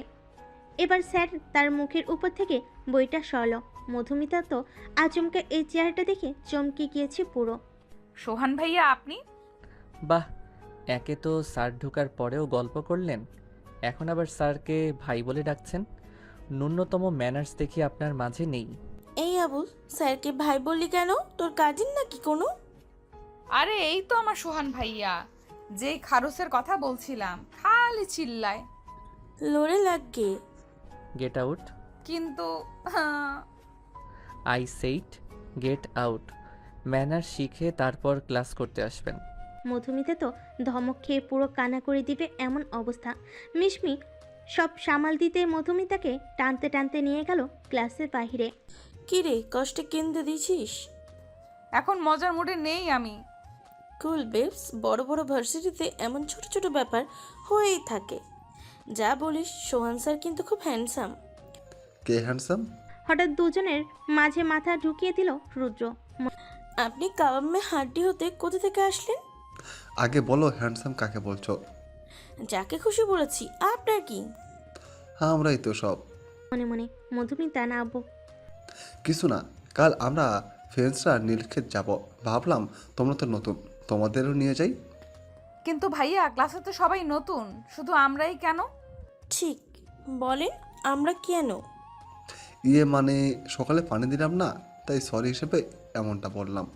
এবার স্যার তার মুখের উপর থেকে বইটা সরল। মধুমিতা তো আচমকা এই চেহারাটা দেখে চমকে গিয়েছে পুরো। সোহান ভাইয়া আপনি? বাহ, একে তো স্যার ঢোকার পরেও গল্প করলেন, এখন আবার স্যারকে ভাই বলে ডাকছেন। ন্যূনতম ম্যানার্স দেখি আপনার মাঝে নেই। এই আবুল, স্যারকে ভাই বললি কেন? তোর কাজিন নাকি কোনো? আরে এই তো আমার সোহান ভাইয়া, যেই খারুসের কথা বলছিলাম, খালি চিল্লায়। লড়ে লাগে। Get out. কিন্তু I said get out. Manner শিখে তারপর ক্লাস করতে আসবেন। মধুমিতা তো ধমক খেয়ে পুরো কানা করে দিবে এমন অবস্থা। মিশমি সব সামাল দিতে মধুমিতাকে টানতে টানতে নিয়ে গেল ক্লাসের বাহিরে। কি রে, কষ্টে কেন্দ্রে দিছিস? এখন মজার মুডে নেই আমি। কুল বেবস, বড় বড় ভার্সিটিতে এমন ছোট ছোট ব্যাপার হয়েই থাকে। যা বলিস, সোহান স্যার কিন্তু খুব হ্যান্ডসাম। কে হ্যান্ডসাম? হঠাৎ দুজনের মাঝে মাথা ঢুকিয়ে দিল রুদ্র। আপনি কাবাব মে হাড্ডি হতে কোথা থেকে আসলেন? আগে বলো হ্যান্ডসাম কাকে বলছো? যাকে খুশি বলেছি, আপনার কি? হ্যাঁ, আমরাই তো সব। মনে মনে মধুমিতা না কিছু না, কাল আমরা ফ্রেন্ডসরা নীলক্ষেত যাব, ভাবলাম তোমরা তো নতুন, তোমাদেরও নিয়ে যাই। কিন্তু ভাইয়া ক্লাসে তো সবাই নতুন, শুধু আমরাই কেন? ঠিক বলেন, আমরা কেন? ইয়ে মানে সকালে পানি দিলাম না, তাই সরি হিসেবে এমনটা বললাম।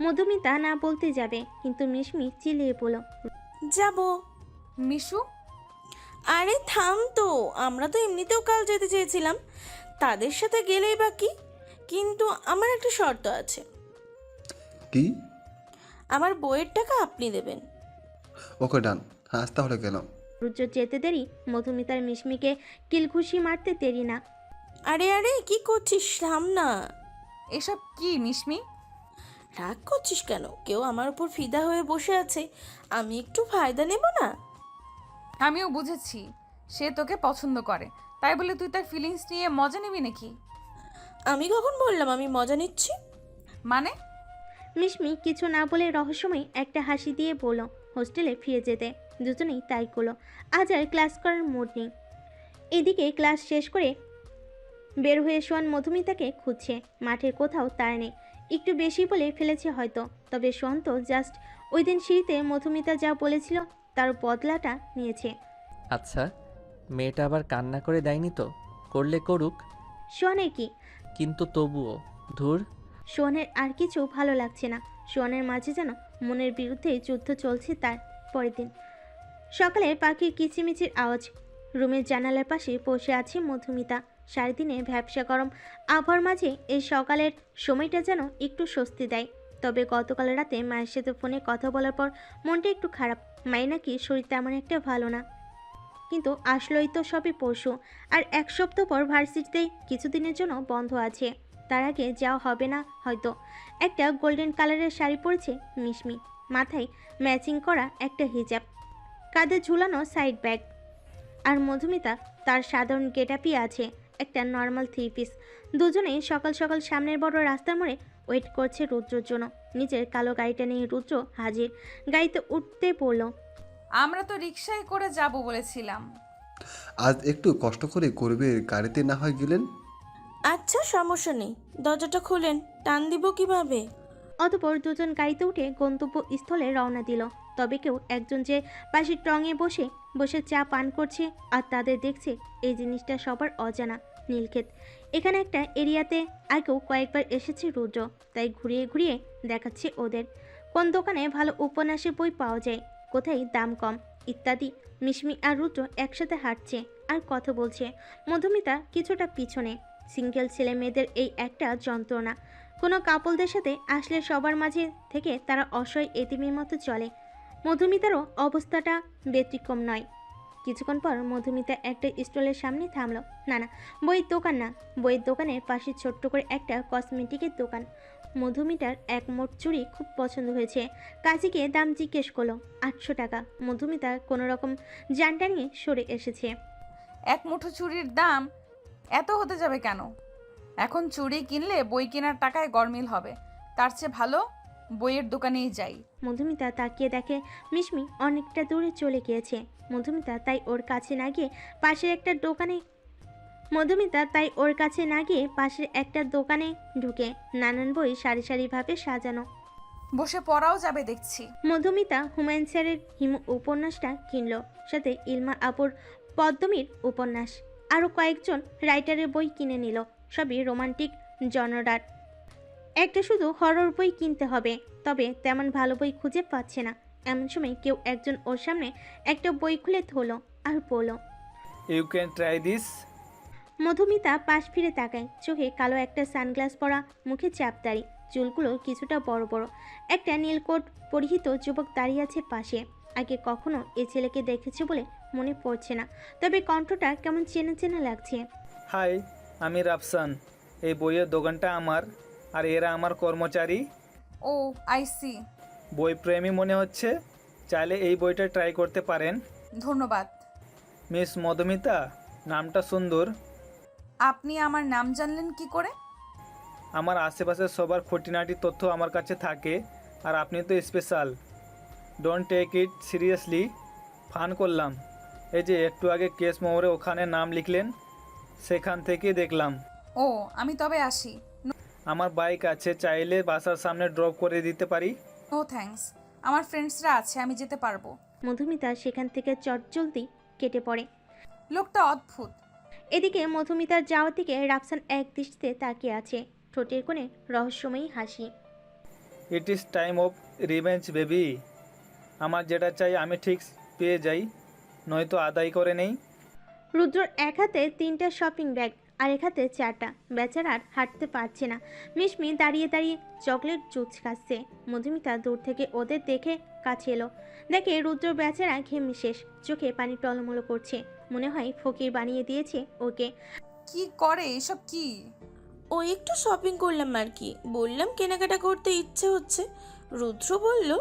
মধুমিতা না বলতে যাবে, কিন্তু মিশমি চিল্লিয়ে বলল, যাব। মিশু, আরে থাম তো, আমরা তো এমনিতেও কাল যেতে চেয়েছিলাম, তাদের সাথে গেলেই বাকি। কিন্তু আমার একটা শর্ত আছে। কি? আমার বইয়ের টাকা আপনি দেবেন। ওকে ডান, আজ তাহলে গেলাম। রুদ্র যেতে দেরি মধুমিতার মিশমিকে কিলঘুষি মারতে দেরি না। আরে আরে কি করছিস, থাম না। এসব কি মিশমি? রাগ করছিস কেন? কেউ আমার উপর ফিদা হয়ে বসে আছে, আমি একটু ফায়দা নেব না? আমিও বুঝেছি সে তোকে পছন্দ করে, তাই বলে তুই তার ফিলিংস নিয়ে মজা নিবি নাকি? আমি কখন বললাম আমি মজা নিচ্ছি? মানে? মিশমি কিছু না বলে রহস্যময় একটা হাসি দিয়ে বলল হোস্টেলে ফিরে যেতে। দুজনেই তাই করলো। আজ আর ক্লাস করার মুড নেই। এদিকে ক্লাস শেষ করে বের হয়ে শোয়ান মধুমিতাকে খুঁজছে। মাঠের কোথাও তার নেই। একটু বেশি বলে ফেলেছে হয়তো, তবে শোন তো জাস্ট ওই দিন সিঁড়িতে মধুমিতা যা বলেছিল তার বদলাটা নিয়েছে। আচ্ছা, মেয়েটা আবার কান্না করে দেয়নি তো? করলে করুক, শোয়ানের কি? কিন্তু তবুও ধুর। শোয়ানের আর কিছু ভালো লাগছে না। শোয়ানের মাঝে যেন মনের বিরুদ্ধে যুদ্ধ চলছে তার। পরের দিন সকালে পাখির কিচিমিচির আওয়াজ। রুমের জানালার পাশে বসে আছে মধুমিতা। সারাদিনে ভ্যাবসা গরম আবহাওয়ার মাঝে এই সকালের সময়টা যেন একটু স্বস্তি দেয়। তবে গতকাল রাতে মায়ের সাথে ফোনে কথা বলার পর মনটা একটু খারাপ। মায়ের নাকি শরীর তেমন একটা ভালো না। কিন্তু আসলোই তো সবই পরশু, আর এক সপ্তাহ পর ভার্সিটিতে কিছুদিনের জন্য বন্ধ আছে। তার আগে যাওয়া হবে না হয়তো। একটা গোল্ডেন কালারের শাড়ি পরেছে মিশমি, মাথায় ম্যাচিং করা একটা হিজাব, কাঁধে ঝুলানো সাইড ব্যাগ। আর মধুমিতা তার সাধারণ গেটআপই আছে, একটা নর্মাল 3 পিস। দুজনেই সকাল সকাল সামনের বড় রাস্তার মোড়ে ওয়েট করছে রুদ্রর জন্য। নিজের কালো গাড়িটা নিয়ে রুদ্র হাজির। গাড়িতে উঠতে পড়ল। আমরা তো রিকশায় করে যাব বলেছিলাম। আজ একটু কষ্ট করে গরিবের গাড়িতে না হয় গেলেন। আচ্ছা সমস্যা নেই, দরজাটা খুলেন, টান দিব কিভাবে? অতঃপর দুজন গাড়িতে উঠে গন্তব্যস্থলে রওনা দিল। তবে কেউ একজন যে পাশের টঙে বসে বসে চা পান করছে আর তাদের দেখছে, এই জিনিসটা সবার অজানা। নীলক্ষেত এখানে একটা এরিয়াতে আগেও কয়েকবার এসেছে রুদ্র, তাই ঘুরিয়ে ঘুরিয়ে দেখাচ্ছে ওদের কোন দোকানে ভালো উপন্যাসের বই পাওয়া যায়, কোথায় দাম কম ইত্যাদি। মিশমি আর রুদ্র একসাথে হাঁটছে আর কথা বলছে। মধুমিতা কিছুটা পিছনে। সিঙ্গেল ছেলে মেয়েদের এই একটা যন্ত্রণা। কোনো কাপলদের সাথে আসলে সবার মাঝে থেকে তারা অসহায় এতিমের মতো চলে। মধুমিতারও অবস্থাটা ব্যতিক্রম নয়। কিছুক্ষণ পর মধুমিতা একটা স্টলের সামনে থামলো। না, বইয়ের দোকান না, বইয়ের দোকানের পাশে ছোট্ট করে একটা কসমেটিকের দোকান। মধুমিতার এক মোট চুড়ি খুব পছন্দ হয়েছে। কাজীকে দাম জিজ্ঞেস করলো 800 টাকা। মধুমিতা কোনো রকম জানটা নিয়ে সরে এসেছে। এক মুঠো চুড়ির দাম এত হতে যাবে কেন? এখন চুড়ি কিনলে বই কেনার টাকায় গরমিল হবে, তার চেয়ে ভালো বইয়ের দোকানেই যাই। মধুমিতা তাকিয়ে দেখে মিশমি অনেকটা দূরে চলে গিয়েছে। মধুমিতা তাই ওর কাছে না গিয়ে পাশের একটা দোকানে ঢুকে নানান বই সারি সারিভাবে সাজানো। বসে পড়াও যাবে দেখছি। মধুমিতা হুমায়ুন স্যারের হিমু উপন্যাসটা কিনল, সাথে ইলমা আপুর পদ্মমীর উপন্যাস, আরও কয়েকজন রাইটারের বই কিনে নিল। সবই রোমান্টিক জনরার। একটা শুধু হরর বই কিনতে হবে, তবে তেমন ভালো বই খুঁজে পাচ্ছে না। এমন সময় কেউ একজন ওর সামনে একটা বই খুলে ধরল আর বলল, you can try this. Madhumita পাশ ফিরে তাকায়। চোখে কালো একটা সানগ্লাস পরা, মুখে চাপদাড়ি, চুলগুলো কিছুটা বড় বড়। একটা নীল কোট পরিহিত যুবক দাঁড়িয়ে আছে পাশে। আগে কখনো এ ছেলেকে দেখেছে বলে মনে পড়ছে না, তবে কণ্ঠটা কেমন চেনা চেনা লাগছে। হাই, আমি রাফসান। এই বইয়ের দোকানটা আমার, আর এরা আমার কর্মচারী। ও আই সি। বই প্রেমী মনে হচ্ছে, চাইলে এই বইটা ট্রাই করতে পারেন। ধন্যবাদ। মিস মধুমিতা, নামটা সুন্দর। আপনি আমার নাম জানলেন কি করে? আমার আশেপাশে সবার খুঁটিনাটি তথ্য আমার কাছে থাকে, আর আপনি তো special. Don't take it seriously, fun করলাম। এই যে একটু আগে কেস মোড়ে ওখানে নাম লিখলেন, সেখান থেকে দেখলাম। ও, আমি তবে আসি। আমার বাইক আছে, চাইলে বাসার সামনে ড্রপ করে দিতে পারি। নো থ্যাঙ্কস, আমার ফ্রেন্ডসরা আছে, আমি যেতে পারবো। মধুমিতা সেখান থেকে চটজলদি কেটে পড়ে। লোকটা অদ্ভুত। এদিকে মধুমিতার যাওয়ার দিকে রাফসান এক দৃষ্টিতে তাকিয়ে আছে, ঠোঁটের কোণে রহস্যময়ী হাসি। It is time of revenge baby. আমার যেটা চাই আমি ঠিক পেয়ে যাই, নয়তো আদায় করে নেই। রুদ্রর এক হাতে 3টা শপিং ব্যাগ আরেক হাতে চাটা। বেচারা আর হাঁটতে পারছে না। মিশমি দাঁড়িয়ে দাঁড়িয়ে চকলেট জুস খাচ্ছে। মধুমিতা দূর থেকে ওদের দেখে কাছে এলো। দেখে রুদ্র বেচারা ঘেমে শেষ, চোখে পানি টলমলো করছে। মনে হয় ফকির বানিয়ে দিয়েছে ওকে। কি করে এসব কি? ও একটু শপিং করলাম আর কি, বললাম কেনাকাটা করতে ইচ্ছে হচ্ছে। রুদ্র বলল,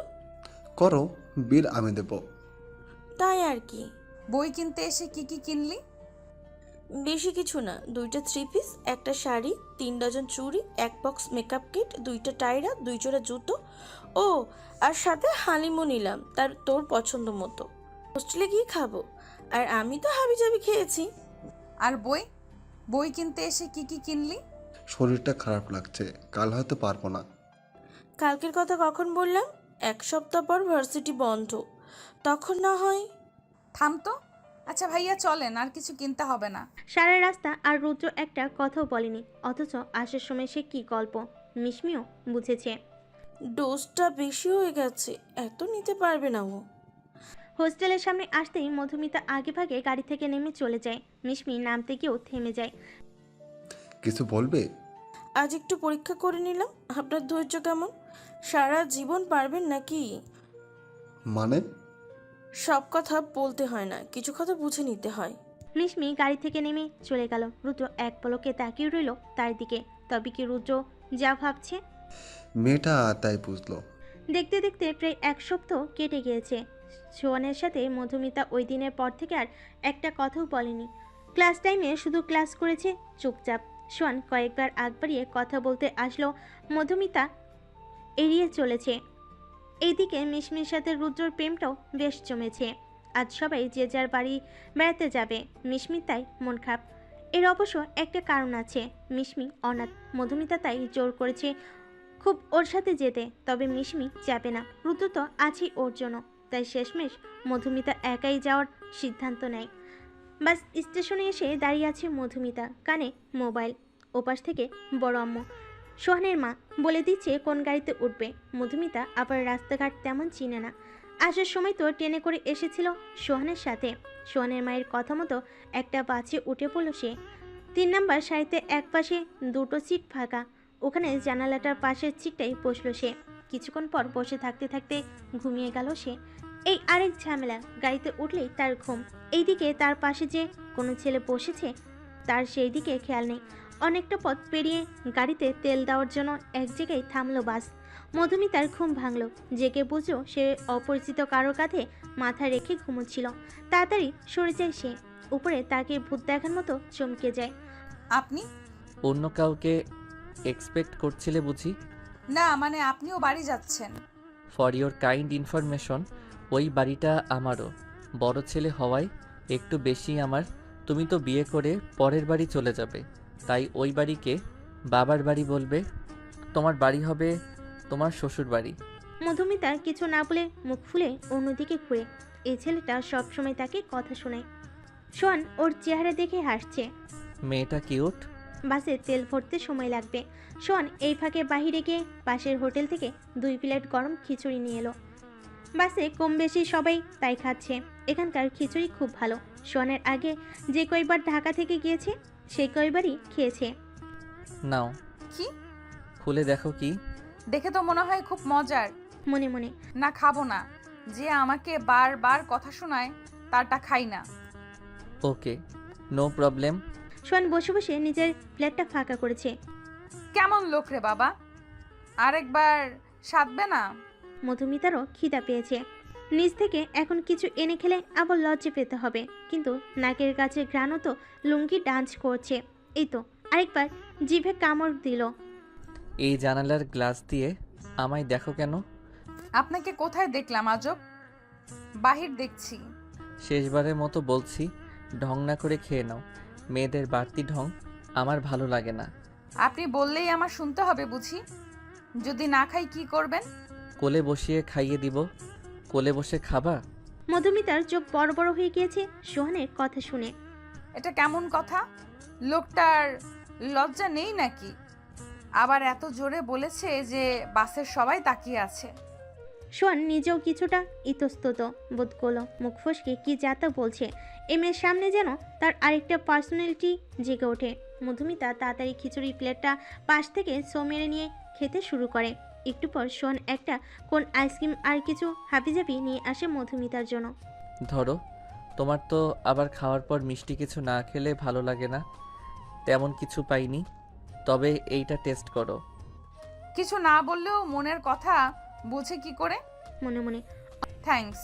করো, বিল আমি দেব। তাই আর কি। বই কিনতে এসে কি কি কিনলি? বেশি কিছু না, 2টা 3 পিস, একটা শাড়ি, 3 ডজন চুড়ি, 1 বক্স মেকআপ কিট, 2টা টায়রা, 2 জোড়া জুতো, ও আর সাথে হালিমও নিলাম তোর পছন্দ মতো। হোস্টেলে গিয়ে খাবো, আর আমি তো হাবিজাবি খেয়েছি। আর বই বই কিনতে এসে কি কি কিনলি? শরীরটা খারাপ লাগছে, কাল হয়তো পারবো না। কালকের কথা কখন বললাম? 1 সপ্তাহ পর ভার্সিটি বন্ধ, তখন না হয়। থাম তো। আচ্ছা ভাইয়া চলেন, আর কিছু কিনতে হবে না। সারা রাস্তা আর রুদ্র একটা কথাও বলেনি, অথচ আসার সময় সে কি গল্প মিশমিও বুঝেছে। ডোজটা বেশি হয়ে গেছে, এত নিতে পারবে না ও। হোস্টেলের সামনে আসতেই মধুমিতা আগে ভাগে গাড়ি থেকে নেমে চলে যায়। মিশমি নামতে গিয়েও থেমে যায়। কিছু বলবে? আজ একটু পরীক্ষা করে নিলাম, আপনার ধৈর্য কেমন? সারা জীবন পারবেন নাকি? মানে? সব কথা বলতে হয় না, কিছু কথা বুঝে নিতে হয়। মিশমি গাড়ি থেকে নেমে চলে গেল। রুদ্র এক পলকে তাকিয়ে রইল তার দিকে। তবে কি রুদ্র যা ভাবছে? মেয়েটা তাই বুঝলো। দেখতে দেখতে প্রায় 1 সপ্তাহ কেটে গিয়েছে। সোয়ানের সাথে মধুমিতা ওই দিনের পর থেকে আর একটা কথাও বলেনি। ক্লাস টাইমে শুধু ক্লাস করেছে চুপচাপ। সোয়ান কয়েকবার আগ বাড়িয়ে কথা বলতে আসলো, মধুমিতা এড়িয়ে চলেছে। এইদিকে মিশমির সাথে রুদ্রর প্রেমটাও বেশ জমেছে। আজ সবাই যে যার বাড়ি বেড়াতে যাবে, মিশমির তাই মন খারাপ। এর অবশ্য একটা কারণ আছে, মিশমি অনাথ। মধুমিতা তাই জোর করেছে খুব ওর সাথে যেতে, তবে মিশমি যাবে না। রুদ্র তো আছেই ওর জন্য। তাই শেষমেশ মধুমিতা একাই যাওয়ার সিদ্ধান্ত নেয়। বাস স্টেশনে এসে দাঁড়িয়ে আছে মধুমিতা, কানে মোবাইল। ওপাশ থেকে বড় আম্মু সোহানের মা বলে দিচ্ছে কোন গাড়িতে উঠবে। মধুমিতা আবার রাস্তাঘাট তেমন চিনে না। আসার সময় তো ট্রেনে করে এসেছিল সোহানের সাথে। সোহানের মায়ের কথা মতো একটা বাসে উঠে পড়ল সে। 3 নাম্বার সারিতে এক পাশে 2টো সিট ফাঁকা, ওখানে জানালাটার পাশের সিটটাই বসলো সে। কিছুক্ষণ পর বসে থাকতে থাকতে ঘুমিয়ে গেল সে। এই আরেক ঝামেলা, গাড়িতে উঠলেই তার ঘুম। এইদিকে তার পাশে যে কোনো ছেলে বসেছে তার সেই দিকে খেয়াল নেই। অনেকটা পথ পেরিয়ে গাড়িতে তেল দেওয়ার জন্য এক জায়গায় থামলো বাস। মধুমিতার ঘুম ভাঙল। জেগে বুঝলো সে অপরিচিত কারোর কাঁধে মাথা রেখে ঘুমোচ্ছিল। তাড়াতাড়ি সরে যায় সে। উপরে তাকে ভূত দেখার মতো চমকে যায়। আপনি? অন্য কাউকে এক্সপেক্ট করছিলে বুঝি? না মানে আপনিও বাড়ি যাচ্ছেন? ফর ইয়োর কাইন্ড ইনফরমেশন, ওই বাড়িটা আমারও। বড় ছেলে হওয়ায় একটু বেশি আমার। তুমি তো বিয়ে করে পরের বাড়ি চলে যাবে, তাই ওই বাড়িকে বাবার বাড়ি বলবে। তোমার বাড়ি হবে তোমার শ্বশুর বাড়ি। মধুমিতা কিছু না বলে মুখ ফুলে অন্যদিকে ঘুরে। এই ছেলেটা সবসময় তাকে কথা শোনায়। সোয়ান ওর চেহারা দেখে হাসছে। মেয়েটা কিউট। বাসে তেল ভরতে সময় লাগবে। সোয়ান এই ফাঁকে বাহিরে গিয়ে পাশের হোটেল থেকে 2 প্লেট গরম খিচুড়ি নিয়ে এলো। বাসে কম বেশি সবাই তাই খাচ্ছে। এখানকার খিচুড়ি খুব ভালো। সোয়ানের আগে যে কয়বার ঢাকা থেকে গিয়েছে সেই কয়বারই খেয়েছে। নাও, কি? খুলে দেখো কি। দেখে তো মনে হয় খুব মজার। মনে মনে, না খাবো না। যে আমাকে বারবার কথা শোনায় তারটা খাই না। ওকে, নো প্রবলেম। সোয়ান বসে বসে নিজের প্লেটটা ফাঁকা করেছে। কেমন লোক রে বাবা, আরেকবার সাধবে না? মধুমিতারও খিদা পেয়েছে। নিজ থেকে এখন কিছু এনে খেলে আবার লজ্জা পেতে হবে, কিন্তু নাকের কাছে ঘ্রাণও তো লুঙ্গি ডান্স করছে। এই তো আরেকবার জিভে কামড় দিল। এই জানালার গ্লাস দিয়ে আমায় দেখো কেন? আপনাকে কোথায় দেখলাম আজব? বাহির দেখছি। শেষবারের মতো বলছি, ঢং না করে খেয়ে নাও। মেয়েদের বাড়তি ঢং আমার ভালো লাগে না। আপনি বললেই আমার শুনতে হবে বুঝি? যদি না খাই কি করবেন? কোলে বসিয়ে খাইয়ে দিব। কোলে বসে খাবা? মধুমিতার চোখ বড় বড় হয়ে গিয়েছে সোহানের কথা শুনে। এটা কেমন কথা? লোকটার লজ্জা নেই নাকি? আবার এত জোরে বলেছে যে বাসের সবাই তাকিয়ে আছে। সোহান নিজেও কিছুটা ইতস্তত বোধ করলো। মুখ ফসকে কি যাতা বলছে। এই মেয়ের সামনে যেন তার আরেকটা পার্সোনালিটি জেগে ওঠে। মধুমিতা তাড়াতাড়ি খিচুড়ি প্লেটটা পাশ থেকে সো মেরে নিয়ে খেতে শুরু করে। একটু পর সোহান একটা কোন আইসক্রিম আর কিছু হাবিজাবি নিয়ে আসে মধুমিতার জন্য। ধরো, তোমার তো আবার খাওয়ার পর মিষ্টি কিছু না খেলে ভালো লাগে না। তেমন কিছু পাইনি, তবে এইটা টেস্ট করো। কিছু না বললেও মনের কথা বুঝে কি করে? মনে মনে থ্যাঙ্কস।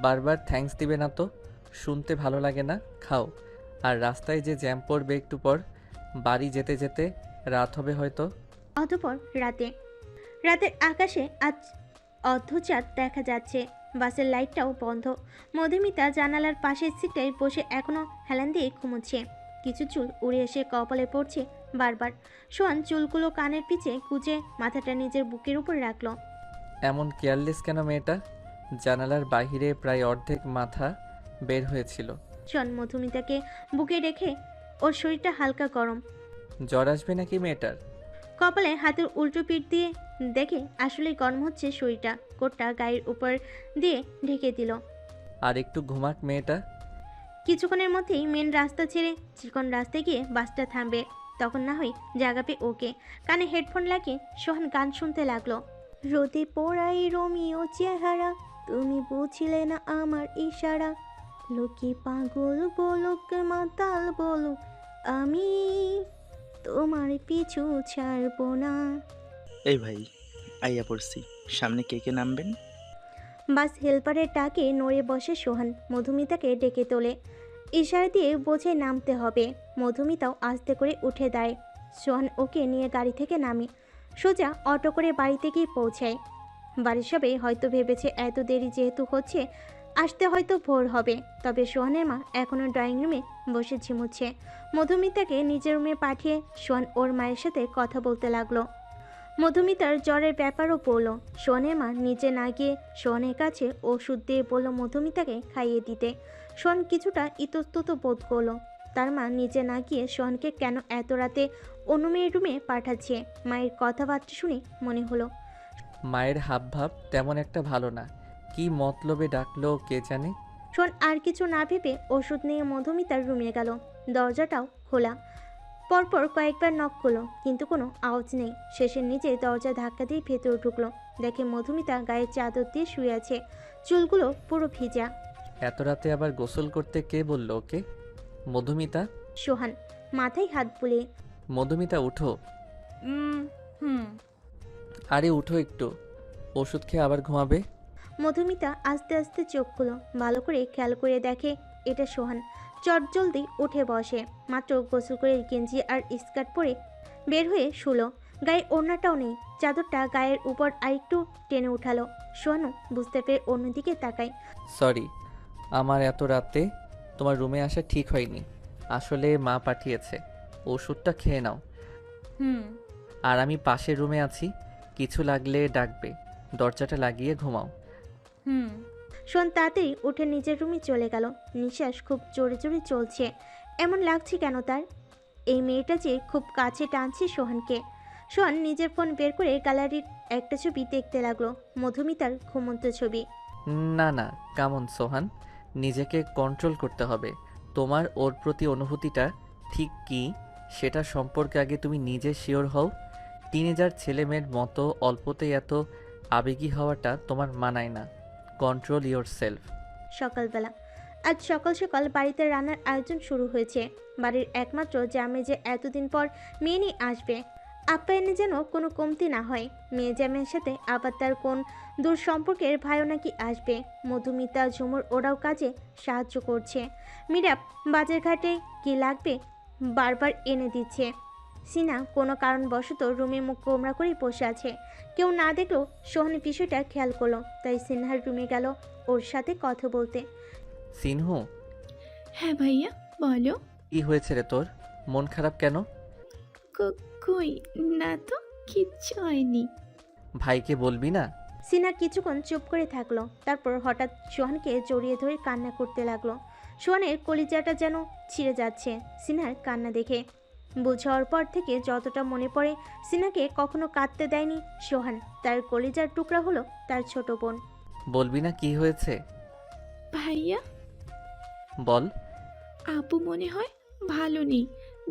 বারবার থ্যাঙ্কস দিবে না তো, শুনতে ভালো লাগে না। খাও। আর রাস্তায় যে জ্যাম পড়বে একটু পর, বাড়ি যেতে যেতে রাত হবে হয়তো। অতঃপর রাতের আকাশে আজ অর্ধচাঁদ দেখা যাচ্ছে। বাসের লাইটটাও বন্ধ। মধুমিতা জানালার পাশের সিটটায় বসে এখনো হেলান দিয়ে ঘুমোচ্ছে। কিছু চুল উড়ে এসে কপালে পড়ছে বারবার। সোহান চুলগুলো কানের পিছে কুঁচে মাথাটা নিজের বুকের উপর রাখলো। এমন কেয়ারলেস কেন মেয়েটা? জানালার বাইরে প্রায় অর্ধেক মাথা বের হয়েছিল। সোহান মধুমিতাকে বুকে রেখে ওর শরীরটা হালকা গরম। জ্বর আসবে নাকি মেয়েটার? কপালে হাতের উল্টো পিঠ দিয়ে দেখে আসলেই গরম হচ্ছে শরীরটা। কোটটা গায়ের উপর দিয়ে ঢেকে দিল। আর একটু ঘুমাক মেয়েটা। কিছুক্ষণের মধ্যেই মেন রাস্তা ছেড়ে চিকন রাস্তায় গিয়ে বাসটা থামবে। তখন না হয় জাগাবে ওকে। কানে হেডফোন লাগিয়ে সোহান গান শুনতে লাগলো। রোদে পোড়াই রোমিও চেহারা, তুমি বুঝলে না আমার ইশারা। লোকে পাগল বলুক মাতাল বলুক, আমি তোমার পিছু ছাড়বো না। এই ভাই, আইয়া পড়ছি, সামনে কে কে নামবেন? বাস হেল্পারের ডাকে নড়ে বসে সোহান। মধুমিতাকে ডেকে তোলে। ইশারা দিয়ে বোঝে নামতে হবে। মধুমিতাও আস্তে করে উঠে দেয়। সোহান ওকে নিয়ে গাড়ি থেকে নামে। সোজা অটো করে বাড়িতে গিয়ে পৌঁছায়। বাড়ির সবাই হয়তো ভেবেছে এত দেরি যেহেতু হচ্ছে, আসতে হয়তো ভোর হবে। তবে সোহানের মা এখনও ড্রয়িং রুমে বসে ঝিমুচ্ছে। মধুমিতাকে নিজের রুমে পাঠিয়ে সোহান ওর মায়ের সাথে কথা বলতে লাগলো। মধুমিতার জ্বরের ব্যাপারও পড়ল। সোহানের মা নিচে না গিয়ে সোহানের কাছে ওষুধ দিয়ে বলল মধুমিতাকে খাইয়ে দিতে। সোহান কিছুটা ইতস্তত বোধ করলো। তার মা নিচে না গিয়ে সোহানকে কেন এত রাতে অন্য মেয়ের রুমে পাঠাচ্ছে। মায়ের কথাবার্তা শুনে মনে হলো মায়ের হাবভাব তেমন একটা ভালো না। কি মতলবে ডাকলো কে জানে। সোহান আর কিছু না ভেবে ওষুধ নিয়ে মধুমিতার রুমে গেল। দরজাটাও খোলা। পরপর কয়েকবার নক করলো, কিন্তু কোনো আওয়াজ নেই। শেষে নিজে দরজা ধাক্কা দিয়ে ভেতরে ঢুকলো। দেখে মধুমিতা গায়ে চাদর দিয়ে শুয়ে আছে, চুলগুলো পুরো ভিজা। এত রাতে আবার গোসল করতে কে বলল ওকে? মধুমিতা। সোহান মাথায় হাত বুলিয়ে। মধুমিতা উঠো। হুম। আরে উঠো একটু, ওষুধ খেয়ে আবার ঘুমাবে। মধুমিতা আস্তে আস্তে চোখ খুলো। ভালো করে খেয়াল করে দেখে এটা সোহান। চটজলদি উঠে বসে। মাত্র গোসল করে গেঞ্জি আর স্কার্ট পরে বের হয়ে শুলো। গায়ে ওড়নাটাও নেই। চাদরটা গায়ের উপর আরেকটু টেনে উঠালো। সোহানও বুঝতে পেরে অন্যদিকে তাকায়। সরি, আমার এত রাতে তোমার রুমে আসা ঠিক হয়নি। আসলে মা পাঠিয়েছে। ওষুধটা খেয়ে নাও। আর আমি পাশের রুমে আছি, কিছু লাগলে ডাকবে। দরজাটা লাগিয়ে ঘুমাও। সোহান তাড়াতাড়ি উঠে নিজের রুমে চলে গেল। নিঃশ্বাস খুব জোরে জোরে চলছে। এমন লাগছে কেন তার? এই মেয়েটা যে খুব কাছে টানছে সোহানকে। সোহান নিজের ফোন বের করে গ্যালারির একটা ছবি দেখতে লাগলো। মধুমিতার ঘুমন্ত ছবি। না না, কেমন সোহান, নিজেকে কন্ট্রোল করতে হবে। তোমার ওর প্রতি অনুভূতিটা ঠিক কী সেটা সম্পর্কে আগে তুমি নিজে শিওর হও। টিনেজার ছেলে মেয়ের মতো অল্পতেই এত আবেগী হওয়াটা তোমার মানায় না। Control your self. সকালবেলা আজ সকাল সকাল বাড়িতে রান্নার আয়োজন শুরু হয়েছে। বাড়ির একমাত্র জামে যে এতদিন পর মেয়ে নিয়ে আসবে, আপ্যায়নে যেন কোনো কমতি না হয়। মেয়ে জামের সাথে আবার তার কোন দূর সম্পর্কের ভাইও নাকি আসবে। মধুমিতা ঝুমুর ওরাও কাজে সাহায্য করছে। মিরাপ বাজার ঘাটে কি লাগবে বারবার এনে দিচ্ছে। সিনা কোনো কারণবশত রুমে মুখ কোমরা করে বসে আছে। কেউ না দেখলেও সোহানের বিষয়টা খেয়াল করলো। তাই সিনহার রুমে গেল ওর সাথে কথা বলতে। সিনহু। হ্যাঁ ভাইয়া বলো। কি হয়েছে রে তোর? মন খারাপ কেন? কই না তো, কিচ্ছু হয়নি। ভাইকে বলবি না? সিনহা কিছুক্ষণ চুপ করে থাকলো। তারপর হঠাৎ সোহানকে জড়িয়ে ধরে কান্না করতে লাগলো। সোহানের কলিজাটা যেন ছিঁড়ে যাচ্ছে সিনহার কান্না দেখে। বুঝাওয়ার পর থেকে যতটা মনে পড়ে, সিনহাকে কখনো কাঁদতে দেয়নি সোহান। তার কলিজার টুকরা হলো তার ছোট বোন। বলবি না কি হয়েছে? ভাইয়া বল। আপু মনে হয় ভালো নেই,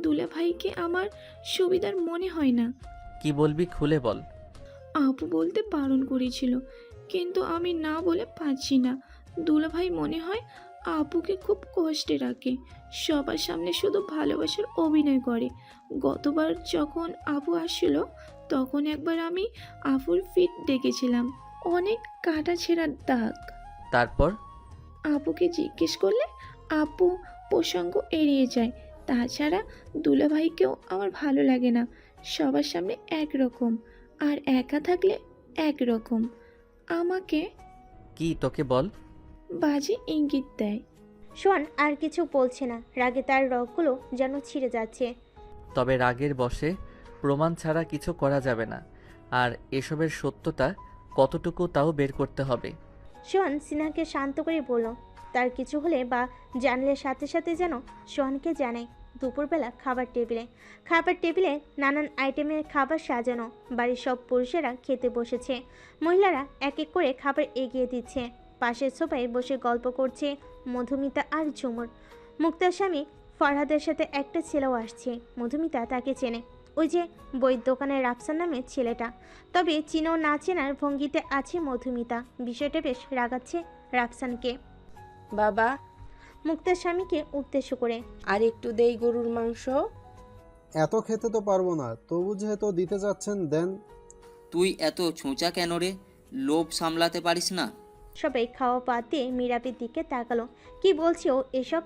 দুলাভাইকে আমার সুবিধার মনে হয় না। কি বলবি খুলে বল। আপু বলতে বারণ করেছিল, কিন্তু আমি না বলে পারছি না। দুলাভাই মনে হয় আপুকে খুব কষ্টে রাখে, সবার সামনে শুধু ভালোবাসার অভিনয় করে। গতবার যখন আপু আসছিল তখন একবার আমি আপুর ফিট দেখেছিলাম, অনেক কাটা ছেঁড়ার দাগ। তারপর? আপুকে জিজ্ঞেস করলে আপু প্রসঙ্গ এড়িয়ে যায়। তাছাড়া দুলাভাইকেও আমার ভালো লাগে না, সবার সামনে একরকম আর একা থাকলে একরকম। আমাকে কি তোকে বল। বাজে ইঙ্গিত দেয়। শোন আর কিছু বলছে না, রাগে তার রগগুলো যেন ছিঁড়ে যাচ্ছে। তবে রাগের বশে প্রমাণ ছাড়া কিছু করা যাবে না, আর এসবের সত্যতা কতটুকু তাও বের করতে হবে। সোহান সিনহাকে শান্ত করে বলল, তার কিছু হলে বা জানলে সাথে সাথে যেন সোহানকে জানায়। দুপুরবেলা খাবার টেবিলে নানান আইটেমের খাবার সাজানো। বাড়ির সব পুরুষেরা খেতে বসেছে, মহিলারা এক এক করে খাবার এগিয়ে দিচ্ছে। পাশের সোফায় বসে গল্প করছে মধুমিতা আর ঝুমুর। মুক্তার স্বামী ফরহাদের সাথে একটা ছেলেও আসছে। মধুমিতা তাকে চেনে, ওই যে বইয়ের দোকানের রাফসান নামে ছেলেটা। তবে চিনেও না চেনার ভঙ্গিতে আছে মধুমিতা। বিষয়টা বেশ রাগাচ্ছে রাফসানকে। বাবা, মুক্তার স্বামীকে উদ্দেশ্য করে, আর একটু দেই গরুর মাংস। এত খেতে তো পারবো না, তবু যেহেতু দিতে যাচ্ছেন দেন। তুই এত ছোঁচা কেন রে? লোভ সামলাতে পারিস না? সবাই খাওয়া বাদ দিয়ে মিরাপের দিকে তাকালো। কি বলছে ও এসব?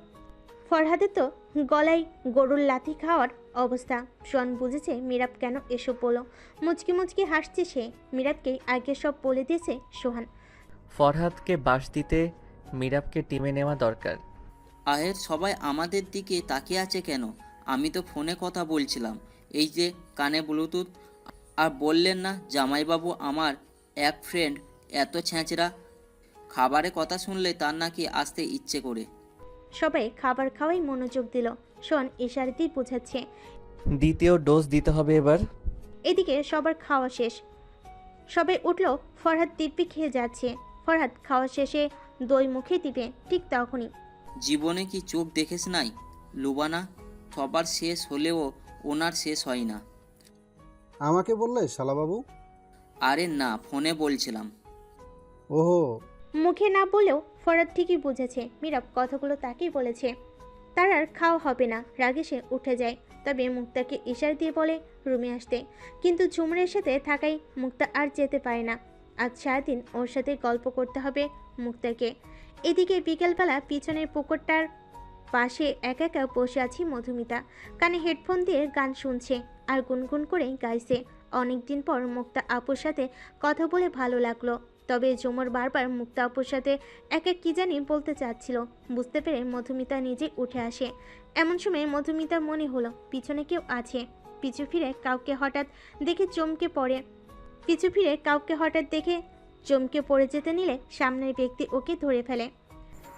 ফরহাদের তো গলায় গরুর লাথি খাওয়ার অবস্থা। সোহান বুঝেছে মিরাপ কেন এসব বলো। মুচকি মুচকি হাসছে সে। মিরাপকে আগে সব বলে দিয়েছে সোহান। ফরহাদকে বাস দিতে মিরাবকে টিমে নেওয়া দরকার। আহের সবাই আমাদের দিকে তাকিয়ে আছে কেন? আমি তো ফোনে কথা বলছিলাম, এই যে কানে ব্লুটুথ। আর বললেন না জামাইবাবু আমার এক ফ্রেন্ড এত ছ্যাঁচড়া, খাবারে কথা শুনলে তার নাকি আসতে ইচ্ছে করে। সবাই খাবার খাওয়াই মনোযোগ দিল। সোহান ইশারাতেই বোঝাচ্ছে। দ্বিতীয় ডোজ দিতে হবে এবার। এদিকে সবার খাওয়া শেষ, সবাই উঠল। ফরহাদ দিব্যি খেয়ে যাচ্ছে। ফরহাদ খাওয়া শেষে দই মুখে দিবে, ঠিক তখনই জীবনে কি চোখ দেখেছ নাই লুবানা? সবার শেষ হলেও ওনার শেষ হয় না। আমাকে বললে শালাবাবু? আরে না, ফোনে বলছিলাম। ওহো। মুখে না বলেও ফরহাদ ঠিকই বুঝেছে মিরাব কথাগুলো তাকেই বলেছে। তার আর খাওয়া হবে না। রাগে সে উঠে যায়। তবে মুক্তাকে ইশারা দিয়ে বলে রুমে আসতে। কিন্তু ঝুমুরের সাথে থাকাই মুক্তা আর যেতে পারে না। আজ সারাদিন ওর সাথে গল্প করতে হবে মুক্তাকে। এদিকে বিকেলবেলা পিছনের পুকুরটার পাশে একা একা বসে আছি মধুমিতা। কানে হেডফোন দিয়ে গান শুনছে আর গুনগুন করে গাইছে। অনেকদিন পর মুক্তা আপুর সাথে কথা বলে ভালো লাগলো। তবে ঝুমুর বারবার মুক্তা আপুর সাথে একা কি জানি বলতে চাচ্ছিল। বুঝতে পেরে মধুমিতা নিজে উঠে আসে। এমন সময় মধুমিতার মনে হলো পিছনে কেউ আছে। পিছু ফিরে কাউকে হঠাৎ দেখে চমকে পড়ে যেতে নিলে সামনের ব্যক্তি ওকে ধরে ফেলে।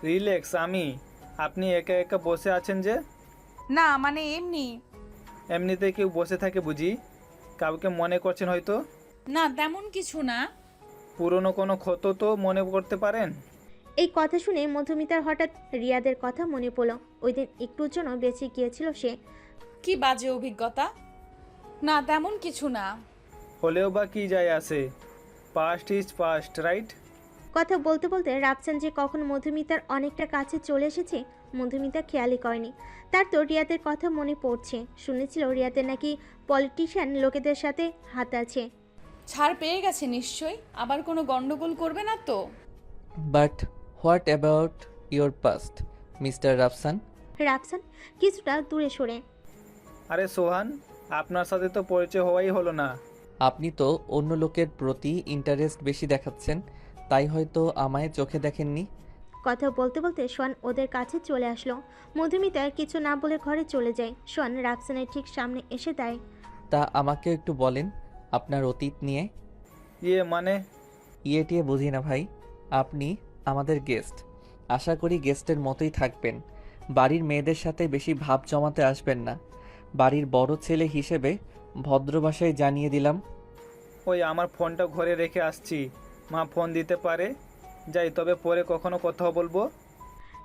রিল্যাক্স, আপনি একা একা বসে আছেন যে? না মানে এমনি। এমনিতে কেউ বসে থাকে বুঝি? কাউকে মনে করছেন হয়তো। না তেমন কিছু না। পুরনো কোনো ক্ষত তো মনে করতে পারেন। এই কথা শুনে মধুমিতার হঠাৎ রিয়াদের কথা মনে পড়ল। ওই দিন একটুর জন্য বেঁচে গিয়েছিল সে। কি বাজে অভিজ্ঞতা। না তেমন কিছু না। হলেও বা কি যায় আসে, পাস্ট ইজ পাস্ট, রাইট? কথা বলতে বলতে রাফসান যে কখন মধুমিতার অনেকটা কাছে চলে এসেছে মধুমিতা খেয়ালই করেনি। তার তো রিয়াদের কথা মনে পড়ছে। শুনেছিল রিয়াদের নাকি পলিটিশিয়ান লোকেদের সাথে হাত আছে। ছাড় পেয়ে গেছে নিশ্চয়ই, আবার কোনো গন্ডগোল করবে না তো? But what about your past mister Rafsan? Rafsan কিছুটা দূরে সরে। আরে সোহান, আপনার সাথে তো পরিচয় হওয়াই হলো না। আপনি তো অন্য লোকের প্রতি ইন্টারেস্ট বেশি দেখাচ্ছেন, তাই হয়তো আমায় চোখে দেখেননি। কথা বলতে বলতে সোহান ওদের কাছে চলে আসলো। মধুমিতা কিছু না বলে ঘরে চলে যায়। সোহান রাফসানের ঠিক সামনে এসে দাঁড়ায়। তা আমাকে একটু বলেন আপনার অতীত নিয়ে। মানে? ইয়েটিয়ে বুঝি না ভাই। আপনি আমাদের গেস্ট, আশা করি গেস্টের মতোই থাকবেন। বাড়ির মেয়েদের সাথে বেশি ভাব জমাতে আসবেন না। বাড়ির বড় ছেলে হিসেবে ভদ্র ভাষায় জানিয়ে দিলাম। ওই আমার ফোনটা ঘরে রেখে আসছি, মা ফোন দিতে পারে। যাই, তবে পরে কখনো কথা বলবো।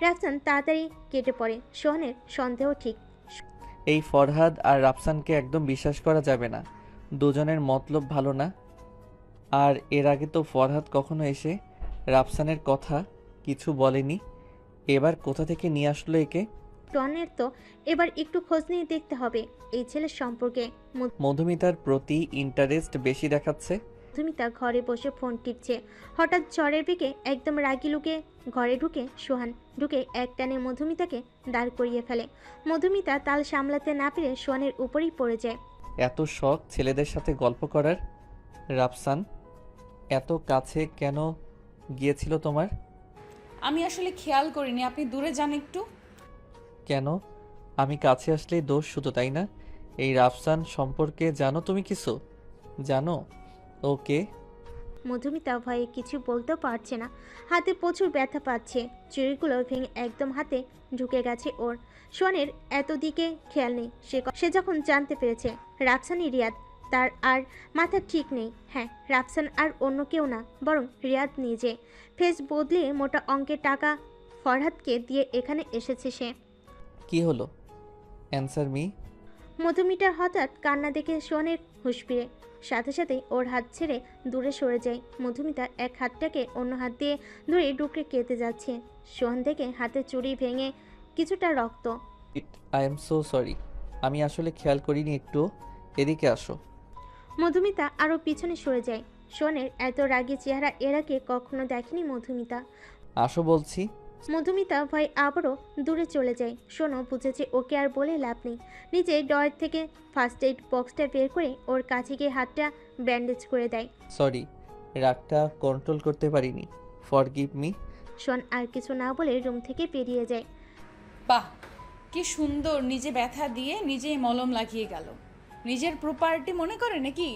রাফসান তাড়াতাড়ি কেটে পড়ে। সোহানের সন্দেহ ঠিক। এই ফরহাদ আর রাফসানকে একদম বিশ্বাস করা যাবে না। দুজনের মতলব ভালো না। আর এর আগে তো ফরহাদ কখনো এসে রাফসানের কথা কিছু বলেনি। এবার কোথা থেকে নিয়ে আসলো একে? টনের তো এবার একটু খোঁজ নিয়ে দেখতে হবে এই ছেলের সম্পর্কে। মধুমিতার প্রতি ইন্টারেস্ট বেশি দেখাচ্ছে। মধুমিতা ঘরে বসে ফোন টিপছে। হঠাৎ ঝড়ের বেগে একদম রাগি লুকে ঘরে ঢুকে সোহান। ঢুকে একটানে মধুমিতাকে দাঁড় করিয়ে ফেলে। মধুমিতা তাল সামলাতে না পেরে সোহানের উপরেই পড়ে যায়। এত শখ ছেলেদের সাথে গল্প করার। রাফসান এত কাছে কেন গিয়েছিল তোমার? আমি আসলে খেয়াল করিনি, আপনি দূরে যান একটু। কেন? আমি কাছে আসলেই দোষ শুধু, তাই না? এই রাফসান সম্পর্কে জানো তুমি কিছু? জানো ওকে? মধুমিতা ভয়ে কিছু বলতেও পারছে না। হাতে প্রচুর ব্যথা পাচ্ছে। চুড়িগুলো ভেঙে একদম হাতে ঢুকে গেছে ওর। সোহানের এত দিকে খেয়াল নেই। সে যখন জানতে পেরেছে রাফসানই রিয়াদ, তার আর মাথা ঠিক নেই। হ্যাঁ, রাফসান আর অন্য কেউ না, বরং রিয়াদ নিজে। ফেস বদলিয়ে মোটা অঙ্কের টাকা ফরহাদকে দিয়ে এখানে এসেছে সে। কি হলো? Answer me. মধুমিতার হঠাৎ কান্না দেখে সোহানের হুঁশ ফিরে। সাথে সাথেই ওর হাত ছেড়ে দূরে সরে যায়। মধুমিতা এক হাতটাকে অন্য হাত দিয়ে ধরে ডুকরে কেটে যাচ্ছে। সোহান থেকে হাতে চুড়ি ভেঙে কিছুটা রক্ত। আই এম সো সরি, আমি আসলে খেয়াল করিনি একটু। এদিকে আসো। মধুমিতা আরও পিছনে সরে যায়। সোহানের এত রাগী চেহারা এর আগে কখনো দেখেনি মধুমিতা। আসো বলছি। মধুমিতা ভয় আবারও দূরে চলে যায়। শোনো বুঝেছে ওকে আর বলে লাভ নেই। নিজে ডয়ের থেকে ফার্স্ট এইড বক্সটা বের করে ওর কাছে গিয়ে হাতটা ব্যান্ডেজ করে দেয়। সরি, রাগটা কন্ট্রোল করতে পারিনি। Forgive me. শোন আর কিছু না বলে রুম থেকে বেরিয়ে যায়। বাহ, কি সুন্দর, নিজে ব্যথা দিয়ে নিজেই মলম লাগিয়ে গেল। নিজের প্রপার্টি মনে করে নাকি?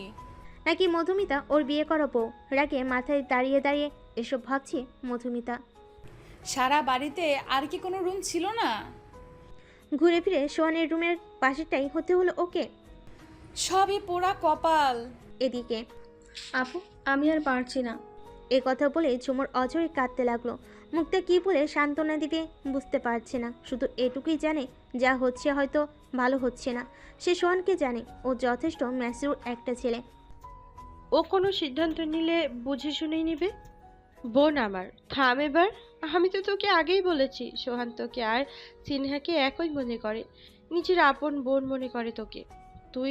নাকি মধুমিতা ওর বিয়ে করাবো? রাগে মাথায় দাঁড়িয়ে দাঁড়িয়ে এসব ভাবছে মধুমিতা। সারা বাড়িতে আর কি কোনো রুম ছিল না? ঘুরে ফিরে সোহানের রুমের পাশেটাই হতে হলো ওকে। সবই পোড়া কপাল। এদিকে আপু আমি আর পারছি না। এ কথা বলে ঝুমুর অঝরে কাঁদতে লাগলো। মুখটা কি বলে সান্ত্বনা দিবে বুঝতে পারছে না। শুধু এটুকুই জানে যা হচ্ছে হয়তো ভালো হচ্ছে না। সে সোহানকে জানে ও যথেষ্ট ম্যাচিউর একটা ছেলে। ও কোনো সিদ্ধান্ত নিলে বুঝে শুনেই নিবে। বোন আমার, থাম এবার। আমি তো তোকে আগেই বলেছি সোহান তোকে আর সিনহাকে একই মনে করে, নিজের আপন বোন মনে করে তোকে। তুই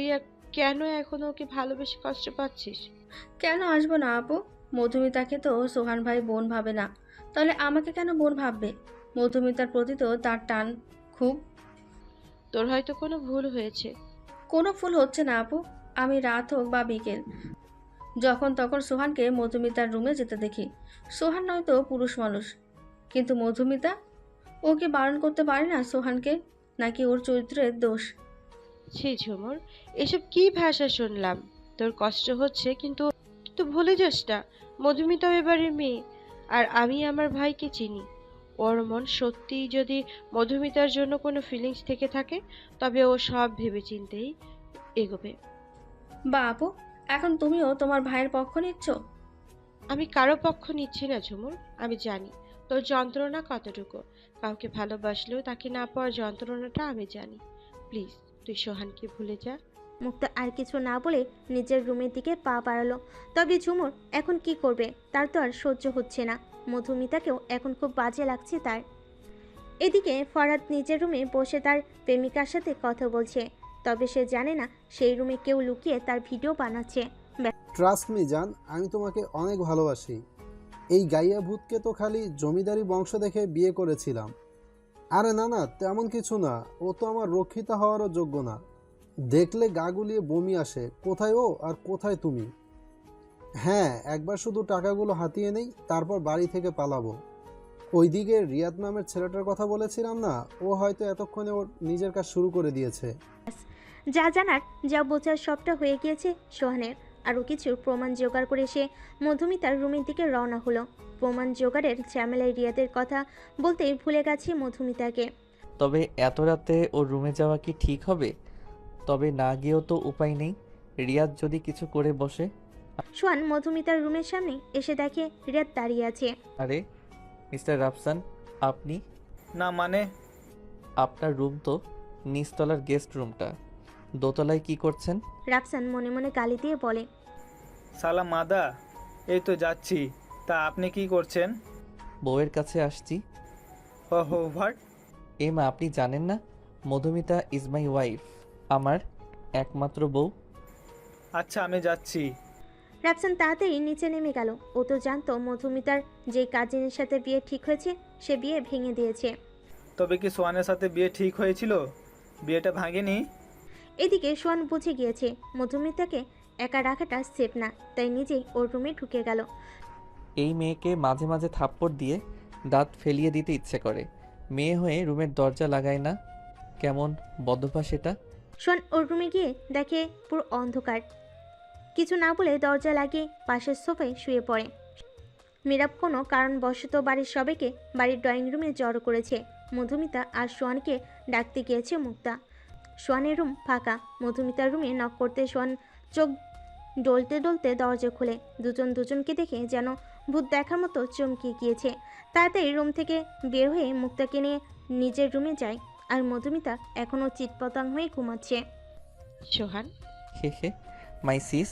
কেন এখন ওকে ভালোবেসে কষ্ট পাচ্ছিস? কেন আসবো না আপু? মধুমিতাকে তো সোহান ভাই বোন ভাবে না, তাহলে আমাকে কেন বোন ভাববে? মধুমিতার প্রতি তো তার টান খুব। তোর হয়তো কোনো ভুল হয়েছে। কোনো ভুল হচ্ছে না আপু। আমি রাত হোক বা বিকেল যখন তখন সোহানকে মধুমিতার রুমে যেতে দেখি। সোহান নয়তো পুরুষ মানুষ, কিন্তু মধুমিতা? ওকে বারণ করতে পারে না সোহানকে? নাকি ওর চরিত্রের দোষ? ছি ঝুমুর, এসব কি ভাষা শুনলাম? তোর কষ্ট হচ্ছে, কিন্তু ভুলে যাস না মধুমিতাও এবারে মেয়ে, আর আমি আমার ভাইকে চিনি। ওর মন সত্যিই যদি মধুমিতার জন্য কোনো ফিলিংস থেকে থাকে, তবে ও সব ভেবে চিন্তেই এগোবে। বা আপু, এখন তুমিও তোমার ভাইয়ের পক্ষ নিচ্ছ? আমি কারো পক্ষ নিচ্ছি না ঝুমুর। আমি জানি তোর যন্ত্রণা কতটুকু। কাউকে ভালোবাসলেও তাকে না পাওয়ার যন্ত্রণাটা আমি জানি। প্লিজ তুই সোহানকে ভুলে যা। মুক্তা আর কিছু না বলে নিজের রুমের দিকে পা বাড়ালো। তবে ঝুমুর এখন কি করবে? তার তো আর সহ্য হচ্ছে না। মধুমিতাকেও এখন খুব বাজে লাগছে তার। এদিকে ফরহাদ নিজের রুমে বসে তার প্রেমিকার সাথে কথা বলছে। তবে সে জানে না সেই রুমে কেউ লুকিয়ে তার ভিডিও বানাচ্ছে। ট্রাস্ট মি জান, আমি তোমাকে অনেক ভালোবাসি। এই গাইয়া ভূতকে তো খালি জমিদারি বংশ দেখে বিয়ে করেছিলাম। আরে না না, তেমন কিছু না। ও তো আমার রক্ষিতা হওয়ারও যোগ্য না। দেখলে গা গুলিয়ে বমি আসে। কোথায় ও আর কোথায় তুমি? হ্যাঁ, একবার শুধু টাকাগুলো হাতিয়ে নেই, তারপর বাড়ি থেকে পালাবো। ওইদিকে রিয়াদ নামের ছেলেটার কথা বলেছিলাম না, ও হয়তো এতক্ষণে ওর নিজের কাজ শুরু করে দিয়েছে। যা জানার যা বোঝার সবটা হয়ে গিয়েছে সোহানের। আরও কিছু প্রমাণ জোগাড় করে সে মধুমিতার রুমের দিকে রওনা হলো। প্রমাণ জোগাড়ের ঝামেলায় রিয়াদের কথা বলতেই ভুলে গেছি মধুমিতাকে। তবে এত রাতে ওর রুমে যাওয়া কি ঠিক হবে? তবে না গিয়েও তো উপায় নেই। রিয়াদ যদি কিছু করে বসে। সোহান মধুমিতার রুমের সামনে এসে দেখে রিয়াদ দাঁড়িয়ে আছে। আরে মিস্টার রাফসান, আপনি? না মানে? আপনার রুম তো। নিচতলার গেস্ট রুমটা। দোতলায় কি করছেন? রাফসান মনে মনে গালি দিয়ে বলে, সালাম মাদা, এই তো যাচ্ছি। তা আপনি কি করছেন? বউয়ের কাছে আসছি। ওহো, হোয়াট? মা, আপনি জানেন না মধুমিতা ইজ মাই ওয়াইফ, আমার একমাত্র বউ। আচ্ছা, আমি যাচ্ছি। রাফসান তাড়াতাড়ি নিচে নেমে গেল। ও তো জানতো মধুমিতার যে কাজিনের সাথে বিয়ে ঠিক হয়েছে সে বিয়ে ভেঙে দিয়েছে। তবে কি সোয়ানের সাথে বিয়ে ঠিক হয়েছিল? বিয়েটা ভাঙেনি? এদিকে সোয়ান বুঝে গিয়েছে মধুমিতাকে একা রাখাটা সেফ না, তাই নিজেই ওর রুমে ঢুকে গেল। এই মেয়েকে মাঝে মাঝে থাপ্পড় দিয়ে দাঁত ফেলিয়ে দিতে ইচ্ছে করে। মেয়ে হয়ে রুমের দরজা লাগায় না, কেমন বদভ্যাস এটা। সোয়ান ওর রুমে গিয়ে দেখে পুরো অন্ধকার। কিছু না বলে দরজা লাগিয়ে পাশের সোফায় শুয়ে পড়ে। মীরাব কোনো কারণবশত বাড়ির সবাইকে বাড়ির ড্রয়িং রুমে জড়ো করেছে। মধুমিতা আর সোয়ানকে ডাকতে গিয়েছে মুক্তা। সোয়ানের রুম ফাঁকা। মধুমিতার রুমে নক করতে সোয়ান চোখ ডলতে ডলতে দরজা খুলে দুজন দুজনকে দেখে যেন ভূত দেখার মতো চমকে গিয়েছে। তাড়াতাড়ি রুম থেকে বের হয়ে মুক্তাকে নিয়ে নিজের রুমে যায়। আর মধুমিতা এখনও চিৎপতাং হয়ে ঘুমাচ্ছে। সোহান, হে হে মাই সিস,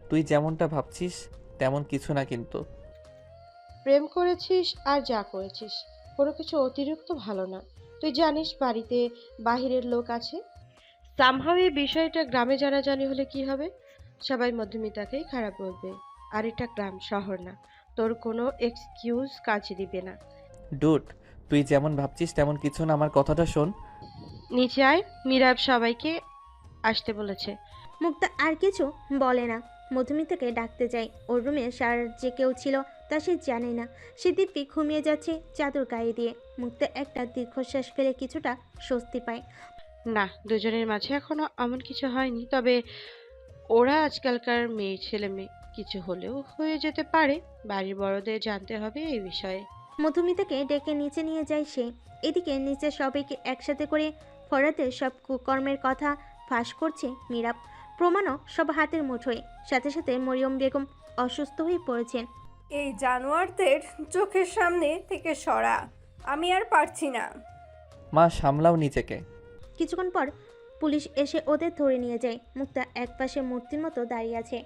তুই যেমনটা ভাবছিস তেমন কিছু না কিন্তু। প্রেম করেছিস আর যা করেছিস কোনো কিছু অতিরিক্ত ভালো না। তুই জানিস বাড়িতে বাহিরের লোক আছে। সামহাও এই বিষয়টা গ্রামে জানাজানি হলে কি হবে? সবাই মধুমিতাকেই খারাপ বলবে। আর এটা গ্রাম, শহর না। তোর কোনো এক্সকিউজ কাজে দিবে না। ডুড, তুই যেমন ভাবছিস তেমন কিছু না, আমার কথাটা শোন। নিচে আয়, মীরাব সবাইকে আসতে বলেছে। মুক্তা আর কিছু বলে না, মধুমিতাকে ডাকতে যায়। ওর রুমে সার যে কেউ ছিল তা সে জানে না। সে দিব্যি ঘুমিয়ে যাচ্ছে চাদর গায়ে দিয়ে। মুক্তা একটা দীর্ঘশ্বাস ফেলে কিছুটা স্বস্তি পায়। না, দুজনের মাঝে এখনো এমন কিছু হয়নি। তবে ওরা আজকালকার মেয়ে ছেলে মেয়ে, কিছু হলেও হয়ে যেতে পারে। বাড়ির বড়দের জানতে হবে এই বিষয়ে। মধুমিতাকে ডেকে নিচে নিয়ে যায় সে। এদিকে নিচে সবাইকে একসাথে করে ফরাদের সব কুকর্মের কথা ফাঁস করছে মীরাব। প্রমাণও সব হাতের মুঠোয়। সাথে সাথে মরিয়ম বেগম অসুস্থ হয়ে পড়েছেন। এই জানোয়ারদের চোখের সামনে থেকে সরা, আমি আর পারছি না। মা, সামলাও নিজেকে। কিছুক্ষণ পর পুলিশ এসে ওদের ধরে নিয়ে যায়। মুক্তা একপাশে মূর্তির মতো দাঁড়িয়ে আছে।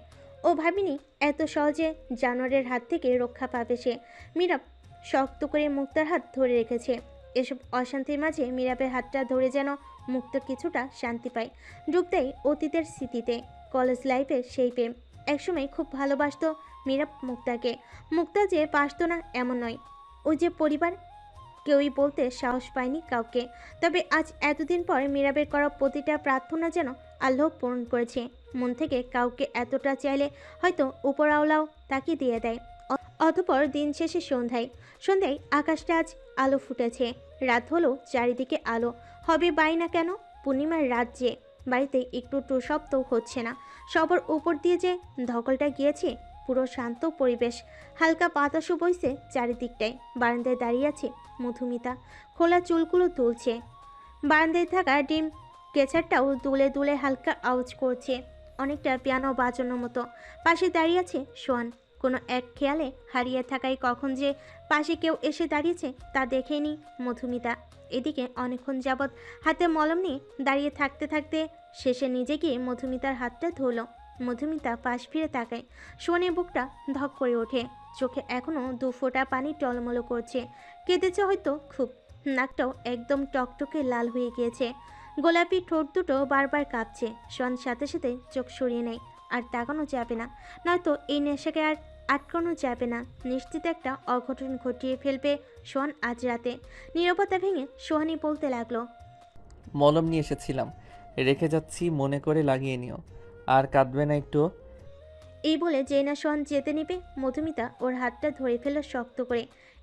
ও ভাবিনি এত সহজে জানোয়ারের হাত থেকে রক্ষা পাবে সে। মীরাব শক্ত করে মুক্তার হাত ধরে রেখেছে। এসব অশান্তির মাঝে মীরাবের হাতটা ধরে যেন মুক্তা কিছুটা শান্তি পায়। ডুব দেয় অতীতের স্মৃতিতে, কলেজ লাইফে সেই প্রেম। একসময় খুব ভালোবাসতো মীরাব মুক্তাকে। মুক্তা যে বাসতো না এমন নয়। ওই যে পরিবার, কেউই বলতে সাহস পায়নি কাউকে। তবে আজ এতদিন পর মীরাবের করা প্রতিটা প্রার্থনা যেন আল্লাহ পূরণ করেছে। মন থেকে কাউকে এতটা চাইলে হয়তো উপরাওলাও তাকে দিয়ে দেয়। অতঃপর দিন শেষে সন্ধ্যায় আকাশটা আজ আলো ফুটেছে। রাত হলো, চারিদিকে আলো। হবে বাই না কেন? পূর্ণিমার রাত যে, বাড়িতে একটু টু শব্দ হচ্ছে না। সবার উপর দিয়ে যে ধকলটা গিয়েছে, পুরো শান্ত পরিবেশ। হালকা বাতাসও বইছে চারিদিকটায়। বারান্দায় দাঁড়িয়ে আছে মধুমিতা। খোলা চুলগুলো দুলছে। বারান্দায় থাকা ডিম কেচারটাও দুলে দুলে হালকা আওয়াজ করছে, অনেকটা পিয়ানো বাজানোর মতো। পাশে দাঁড়িয়ে আছে সোয়ান। কোনো এক খেয়ালে হারিয়ে থাকায় কখন যে পাশে কেউ এসে দাঁড়িয়েছে তা দেখেনি মধুমিতা। এদিকে অনেকক্ষণ যাবৎ হাতে মলম নিয়ে দাঁড়িয়ে থাকতে থাকতে শেষে নিজে গিয়ে মধুমিতার হাতটা ধরল। মধুমিতা পাশ ফিরে তাকায়। সোয়ানের বুকটা ধক করে ওঠে। চোখে এখনও 2 ফোঁটা পানি টলমলো করছে। কেঁদেছে হয়তো খুব। নাকটাও একদম টকটকে লাল হয়ে গিয়েছে। গোলাপি ঠোঁট দুটো বারবার কাঁপছে। সোয়ান সাথে সাথে চোখ সরিয়ে নেয়। আর তাকানো যাবে না, নয়তো এই নেশাকে আর আটকানো যাবে না। নিশ্চিত একটা অঘটন ঘটিয়ে ফেলবে সোহান আজ রাতে। নীরবতা ভেঙে সোহানি বলতে লাগলো, মলম নিয়ে এসেছিলাম, রেখে যাচ্ছি, মনে করে লাগিয়ে নিও। আর কাঁদবে না একটু? এই বলে যেই না সোহান যেতে নিবে, মধুমিতা ওর হাতটা ধরে ফেলল শক্ত করে।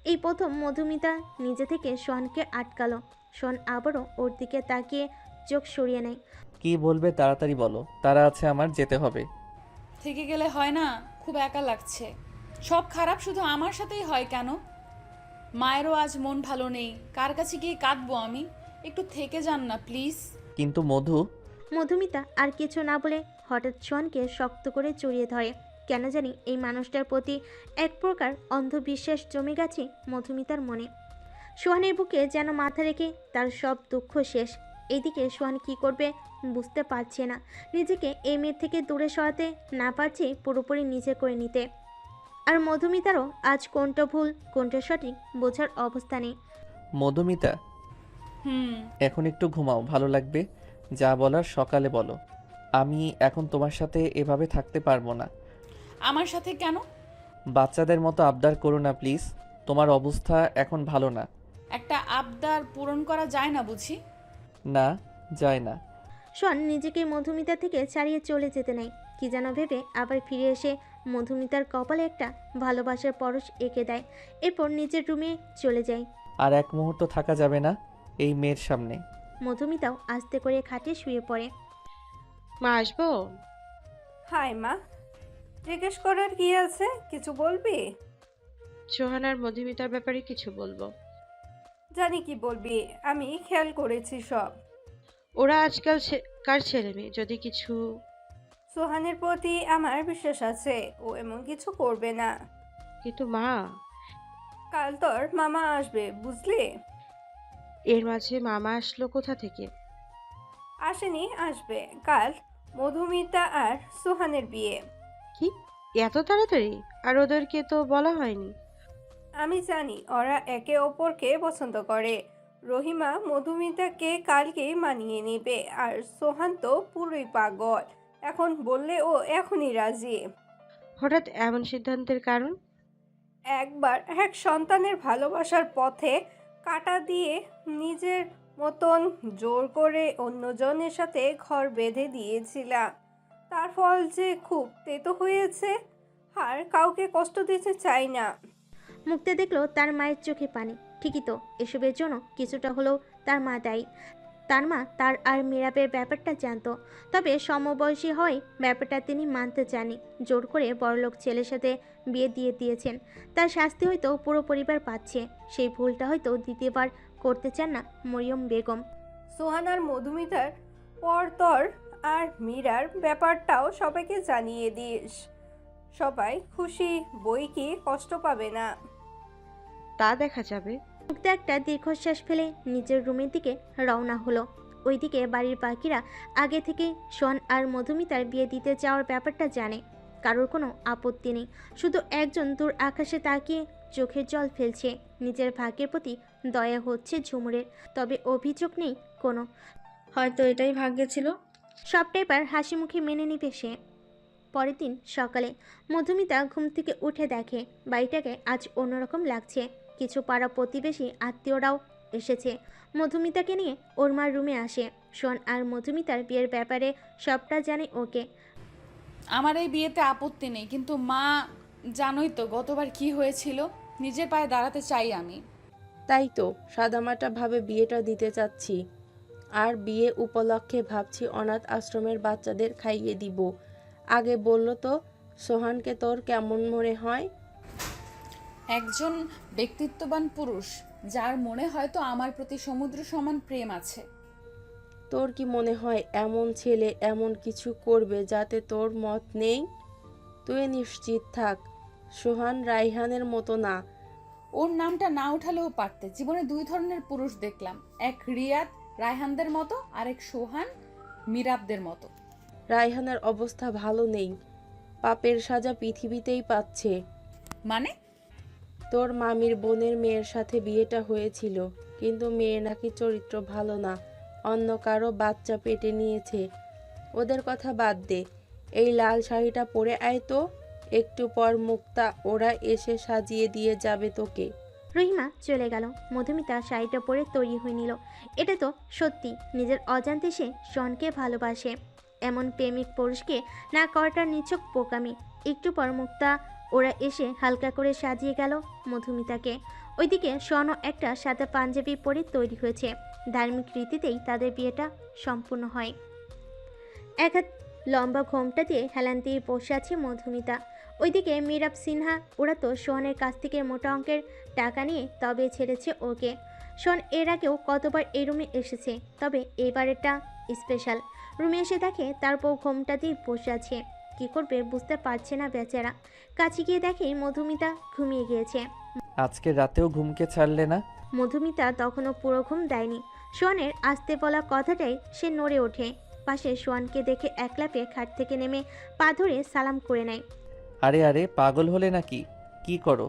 এই প্রথম মধুমিতা নিজে থেকে সোহানকে আটকালো। সোহান আবারও ওর দিকে তাকিয়ে চোখ সরিয়ে নেয়। কি বলবে তাড়াতাড়ি বলো, তারা আছে আমার, যেতে হবে। থেকে গেলে হয় না? খুব একা লাগছে। সব খারাপ শুধু আমার সাথেই হয় কেন? মায়েরও আজ মন ভালো নেই। কার কাছে গিয়ে কাঁদবো আমি? একটু থেকে যান না প্লিজ। কিন্তু মধুমিতা আর কিছু না বলে হঠাৎ সোহানকে শক্ত করে জড়িয়ে ধরে। কেন জানি এই মানুষটার প্রতি এক প্রকার অন্ধবিশ্বাস জমে গেছে মধুমিতার মনে। সোহানের বুকে যেন মাথা রেখে তার সব দুঃখ শেষ। এইদিকে সোহান কি করবে বুঝতে পারছে না। নিজেকে এই মেয়ের থেকে দূরে সরাতে না পারছে পুরোপুরি নিজে করে নিতে। আর মধুমিতারও আজ কোনটা ভুল কোনটা সঠিক বোঝার অবস্থা নেই। মধুমিতা, এখন একটু ঘুমাও, ভালো লাগবে। যা বলার সকালে বলো। আমি এখন তোমার সাথে এভাবে থাকতে পারবো না। আমার সাথে কেন? বাচ্চাদের মতো আবদার করো না প্লিজ। তোমার অবস্থা এখন ভালো না। একটা আবদার পূরণ করা যায় না বুঝি? না, যায় না। শোন নিজেকে মধুমিতা থেকে ছাড়িয়ে চলে যেতে নেই কি যেন ভেবে আবার ফিরে এসে মধুমিতার কপালে একটা ভালোবাসার পরশ এঁকে দেয়। এরপর নিজের রুমে চলে যায়। আর এক মুহূর্ত থাকা যাবে না এই মেয়ের সামনে। মধুমিতাও আস্তে করে খাটে শুয়ে পড়ে। মা আসবো? হাই মা, জিজ্ঞেস করার কি আছে, কিছু বলবি? সোহান আর মধুমিতার ব্যাপারে কিছু বলবো। জানি কি বলবি, আমি খেয়াল করেছি সব। ওরা আজকাল কার ছেলে মেয়ে, যদি কিছু। সোহানের প্রতি আমার বিশ্বাস আছে, ও এমন কিছু করবে না। কিন্তু মা, কাল তোর মামা আসবে বুঝলি? এর মাঝে মামা আসলো কোথা থেকে? আসেনি, আসবে কাল। মধুমিতা আর সোহানের বিয়ে। কি এত তাড়াতাড়ি? আর ওদেরকে তো বলা হয়নি। আমি জানি ওরা একে অপরকে পছন্দ করে। রহিমা মধুমিতাকে কালকেই মানিয়ে নেবে, আর সোহান তো পুরোই পাগল। এখন বললে ও এখনই রাজি। হঠাৎ এমন সিদ্ধান্তের কারণ? একবার এক সন্তানের ভালোবাসার পথে কাটা দিয়ে নিজের মতন জোর করে অন্যজনের সাথে ঘর বেঁধে দিয়েছিলাম। তার ফল যে খুব তেতো হয়েছে, আর কাউকে কষ্ট দিতে চাই না। মুক্তে দেখলো তার মায়ের চোখে পানি। ঠিকই তো, এসবের জন্য কিছুটা হলেও তার মা দায়ী। তার মা তার আর মিরাবের ব্যাপারটা জানতো, তবে সমবয়সী হয় ব্যাপারটা তিনি মানতে চাননি। জোর করে বড়লোক ছেলের সাথে বিয়ে দিয়ে দিয়েছেন। তার শাস্তি হয়তো পুরো পরিবার পাচ্ছে। সেই ভুলটা হয়তো দ্বিতীয়বার করতে চান না মরিয়ম বেগম। সোহান আর মধুমিতার পরতর আর মীরার ব্যাপারটাও সবাইকে জানিয়ে দিস। সবাই খুশি, বই কি কষ্ট পাবে না। তা দেখা যাবে। মুক্তা একটা দীর্ঘশ্বাস ফেলে নিজের রুমের দিকে রওনা হলো। ওইদিকে বাড়ির বাকিরা আগে থেকে সোহান আর মধুমিতার বিয়ে দিতে যাওয়ার ব্যাপারটা জানে। কারোর কোনো আপত্তি নেই, শুধু একজন দূর আকাশে তাকিয়ে চোখের জল ফেলছে। নিজের ভাগ্যের প্রতি দয়া হচ্ছে ঝুমুরের, তবে অভিযোগ নেই কোনো। হয়তো এটাই ভাগ্যে ছিল। সবটাই এবার হাসি মুখে মেনে নিবে সে। পরের দিন সকালে মধুমিতা ঘুম থেকে উঠে দেখে বাড়িটাকে আজ অন্যরকম লাগছে। কিছু পাড়া প্রতিবেশী আত্মীয়রাও এসেছে। মধুমিতাকে নিয়ে ওর মার রুমে আসে। সোহান আর মধুমিতার বিয়ের ব্যাপারে সবটা জানে ওকে। আমার এই বিয়েতে আপত্তি নেই, কিন্তু মা জানোই তো গতবার কি হয়েছিল। নিজের পায়ে দাঁড়াতে চাই আমি। তাই তো সাদামাটা ভাবে বিয়েটা দিতে চাচ্ছি। আর বিয়ে উপলক্ষে ভাবছি অনাথ আশ্রমের বাচ্চাদের খাইয়ে দিব। আগে বললো তো সোহানকে তোর কেমন মনে হয়? একজন ব্যক্তিত্ববান পুরুষ, যার মনে হয়তো আমার প্রতি সমুদ্র সমান প্রেম আছে। তোর কি মনে হয় এমন ছেলে এমন কিছু করবে যাতে তোর মত নেই? তুই নিশ্চিত থাক, সোহান রাইহানের মতো না। ওর নামটা না উঠালেও পারতে। জীবনে দুই ধরনের পুরুষ দেখলাম, এক রিয়াদ রায়হানদের মতো, আর এক সোহান মিরাবদের মতো। রায়হানের অবস্থা ভালো নেই, পাপের সাজা পৃথিবীতেই পাচ্ছে। মানে? তোর মামির বোনের মেয়ের সাথে বিয়েটা হয়েছিল, কিন্তু মেয়ে নাকি চরিত্র ভালো না, অন্য কারো বাচ্চা পেটে নিয়েছে। ওদের কথা বাদ দে, এই লাল শাড়িটা পরে আয় তো, একটু পর মুক্তা ওরা এসে সাজিয়ে দিয়ে যাবে তোকে। রহিমা চলে গেল। মধুমিতা শাড়িটা পরে তৈরি হয়ে নিল। এটা তো সত্যি নিজের অজান্তে সে শনকে ভালোবাসে। এমন প্রেমিক পুরুষকে না করাটার নিছক বোকামি। একটু পর মুক্তা ওরা এসে হালকা করে সাজিয়ে গেল মধুমিতাকে। ওইদিকে শনও একটা সাদা পাঞ্জাবি পরে তৈরি হয়েছে। ধার্মিক রীতিতেই তাদের বিয়েটা সম্পূর্ণ হয়। এক হাত লম্বা ঘোমটা দিয়ে হেলান দিয়ে বসে আছে মধুমিতা। ওইদিকে মিরাব সিনহা ওরা তো সোহানের কাছ থেকে মোটা অঙ্কের টাকা নিয়ে তবে ছেড়েছে ওকে। সোহান এর আগেও কতবার এই রুমে এসেছে, তবে এবারেরটা স্পেশাল। রুমে এসে দেখে তার বউ ঘোমটা দিয়ে বসে আছে। কী করবে বুঝতে পারছে না বেচারা। কাছে গিয়ে দেখে মধুমিতা ঘুমিয়ে গিয়েছে। আজকে রাতেও ঘুমকে ছাড়লে না? মধুমিতা তখনও পুরো ঘুম দেয়নি। সোহানের আসতে বলা কথাটাই সে নড়ে ওঠে। পাশে সোহানকে দেখে একলাপে খাট থেকে নেমে পা ধরে সালাম করে নেয়। আরে আরে পাগল হলে নাকি? কি করো?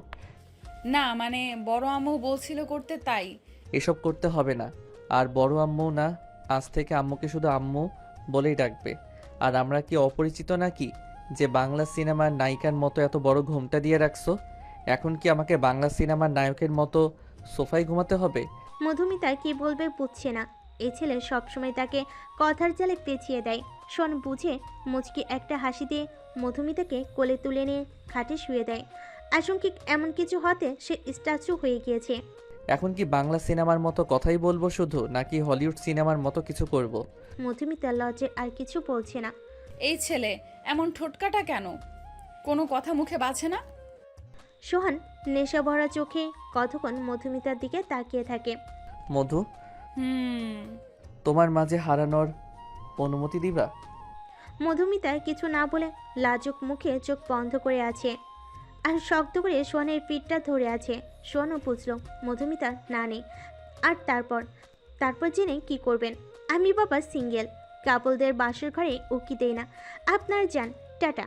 না মানে বড় আম্মু বলছিল করতে, তাই। এসব করতে হবে না। আর বড় আম্মু না, আজ থেকে আম্মুকে শুধু আম্মু বলেই ডাকবে। আর আমরা কি অপরিচিত নাকি যে বাংলা সিনেমার নায়িকার মতো এত বড় ঘোমটা দিয়ে রাখছো? এখন কি আমাকে বাংলা সিনেমার নায়কের মতো সোফায় ঘুমাতে হবে? মধুমিতা কি বলবে বুঝছে না। এই ছেলে সবসময় তাকে কথার জালে পেঁচিয়ে দেয়। শোন বুঝে মুচকি একটা হাসি দিয়ে মধুমিতাকে কোলে তুলে নিয়ে খাটে শুয়ে দেয়। আশঙ্কিক এমন কিছু হতে সে স্ট্যাচু হয়ে গিয়েছে। এখন কি বাংলা সিনেমার মতো কথাই বলবো শুধু, নাকি হলিউড সিনেমার মতো কিছু করব? মধুমিতা লজ্জে আর কিছু বলছে না। এই ছেলে এমন ঠোটকাটা কেন? কোনো কথা মুখে বাছে না? সোহান নেশা ভরা চোখে কতক্ষণ মধুমিতার দিকে তাকিয়ে থাকে। মধু, হুম। তোমার মাঝে হারানোর অনুমতি দিবা? মধুমিতা কিছু না বলে লাজুক মুখে চোখ বন্ধ করে আছে আর শক্ত করে সোহানের পিঠটা ধরে আছে। সোহানও বুঝলো মধুমিতা না নেই। আর তারপর জেনে কি করবেন? আমি বাবা সিঙ্গেল, কাপলদের বাসর ঘরে উকি দেই না। আপনার যান, টাটা।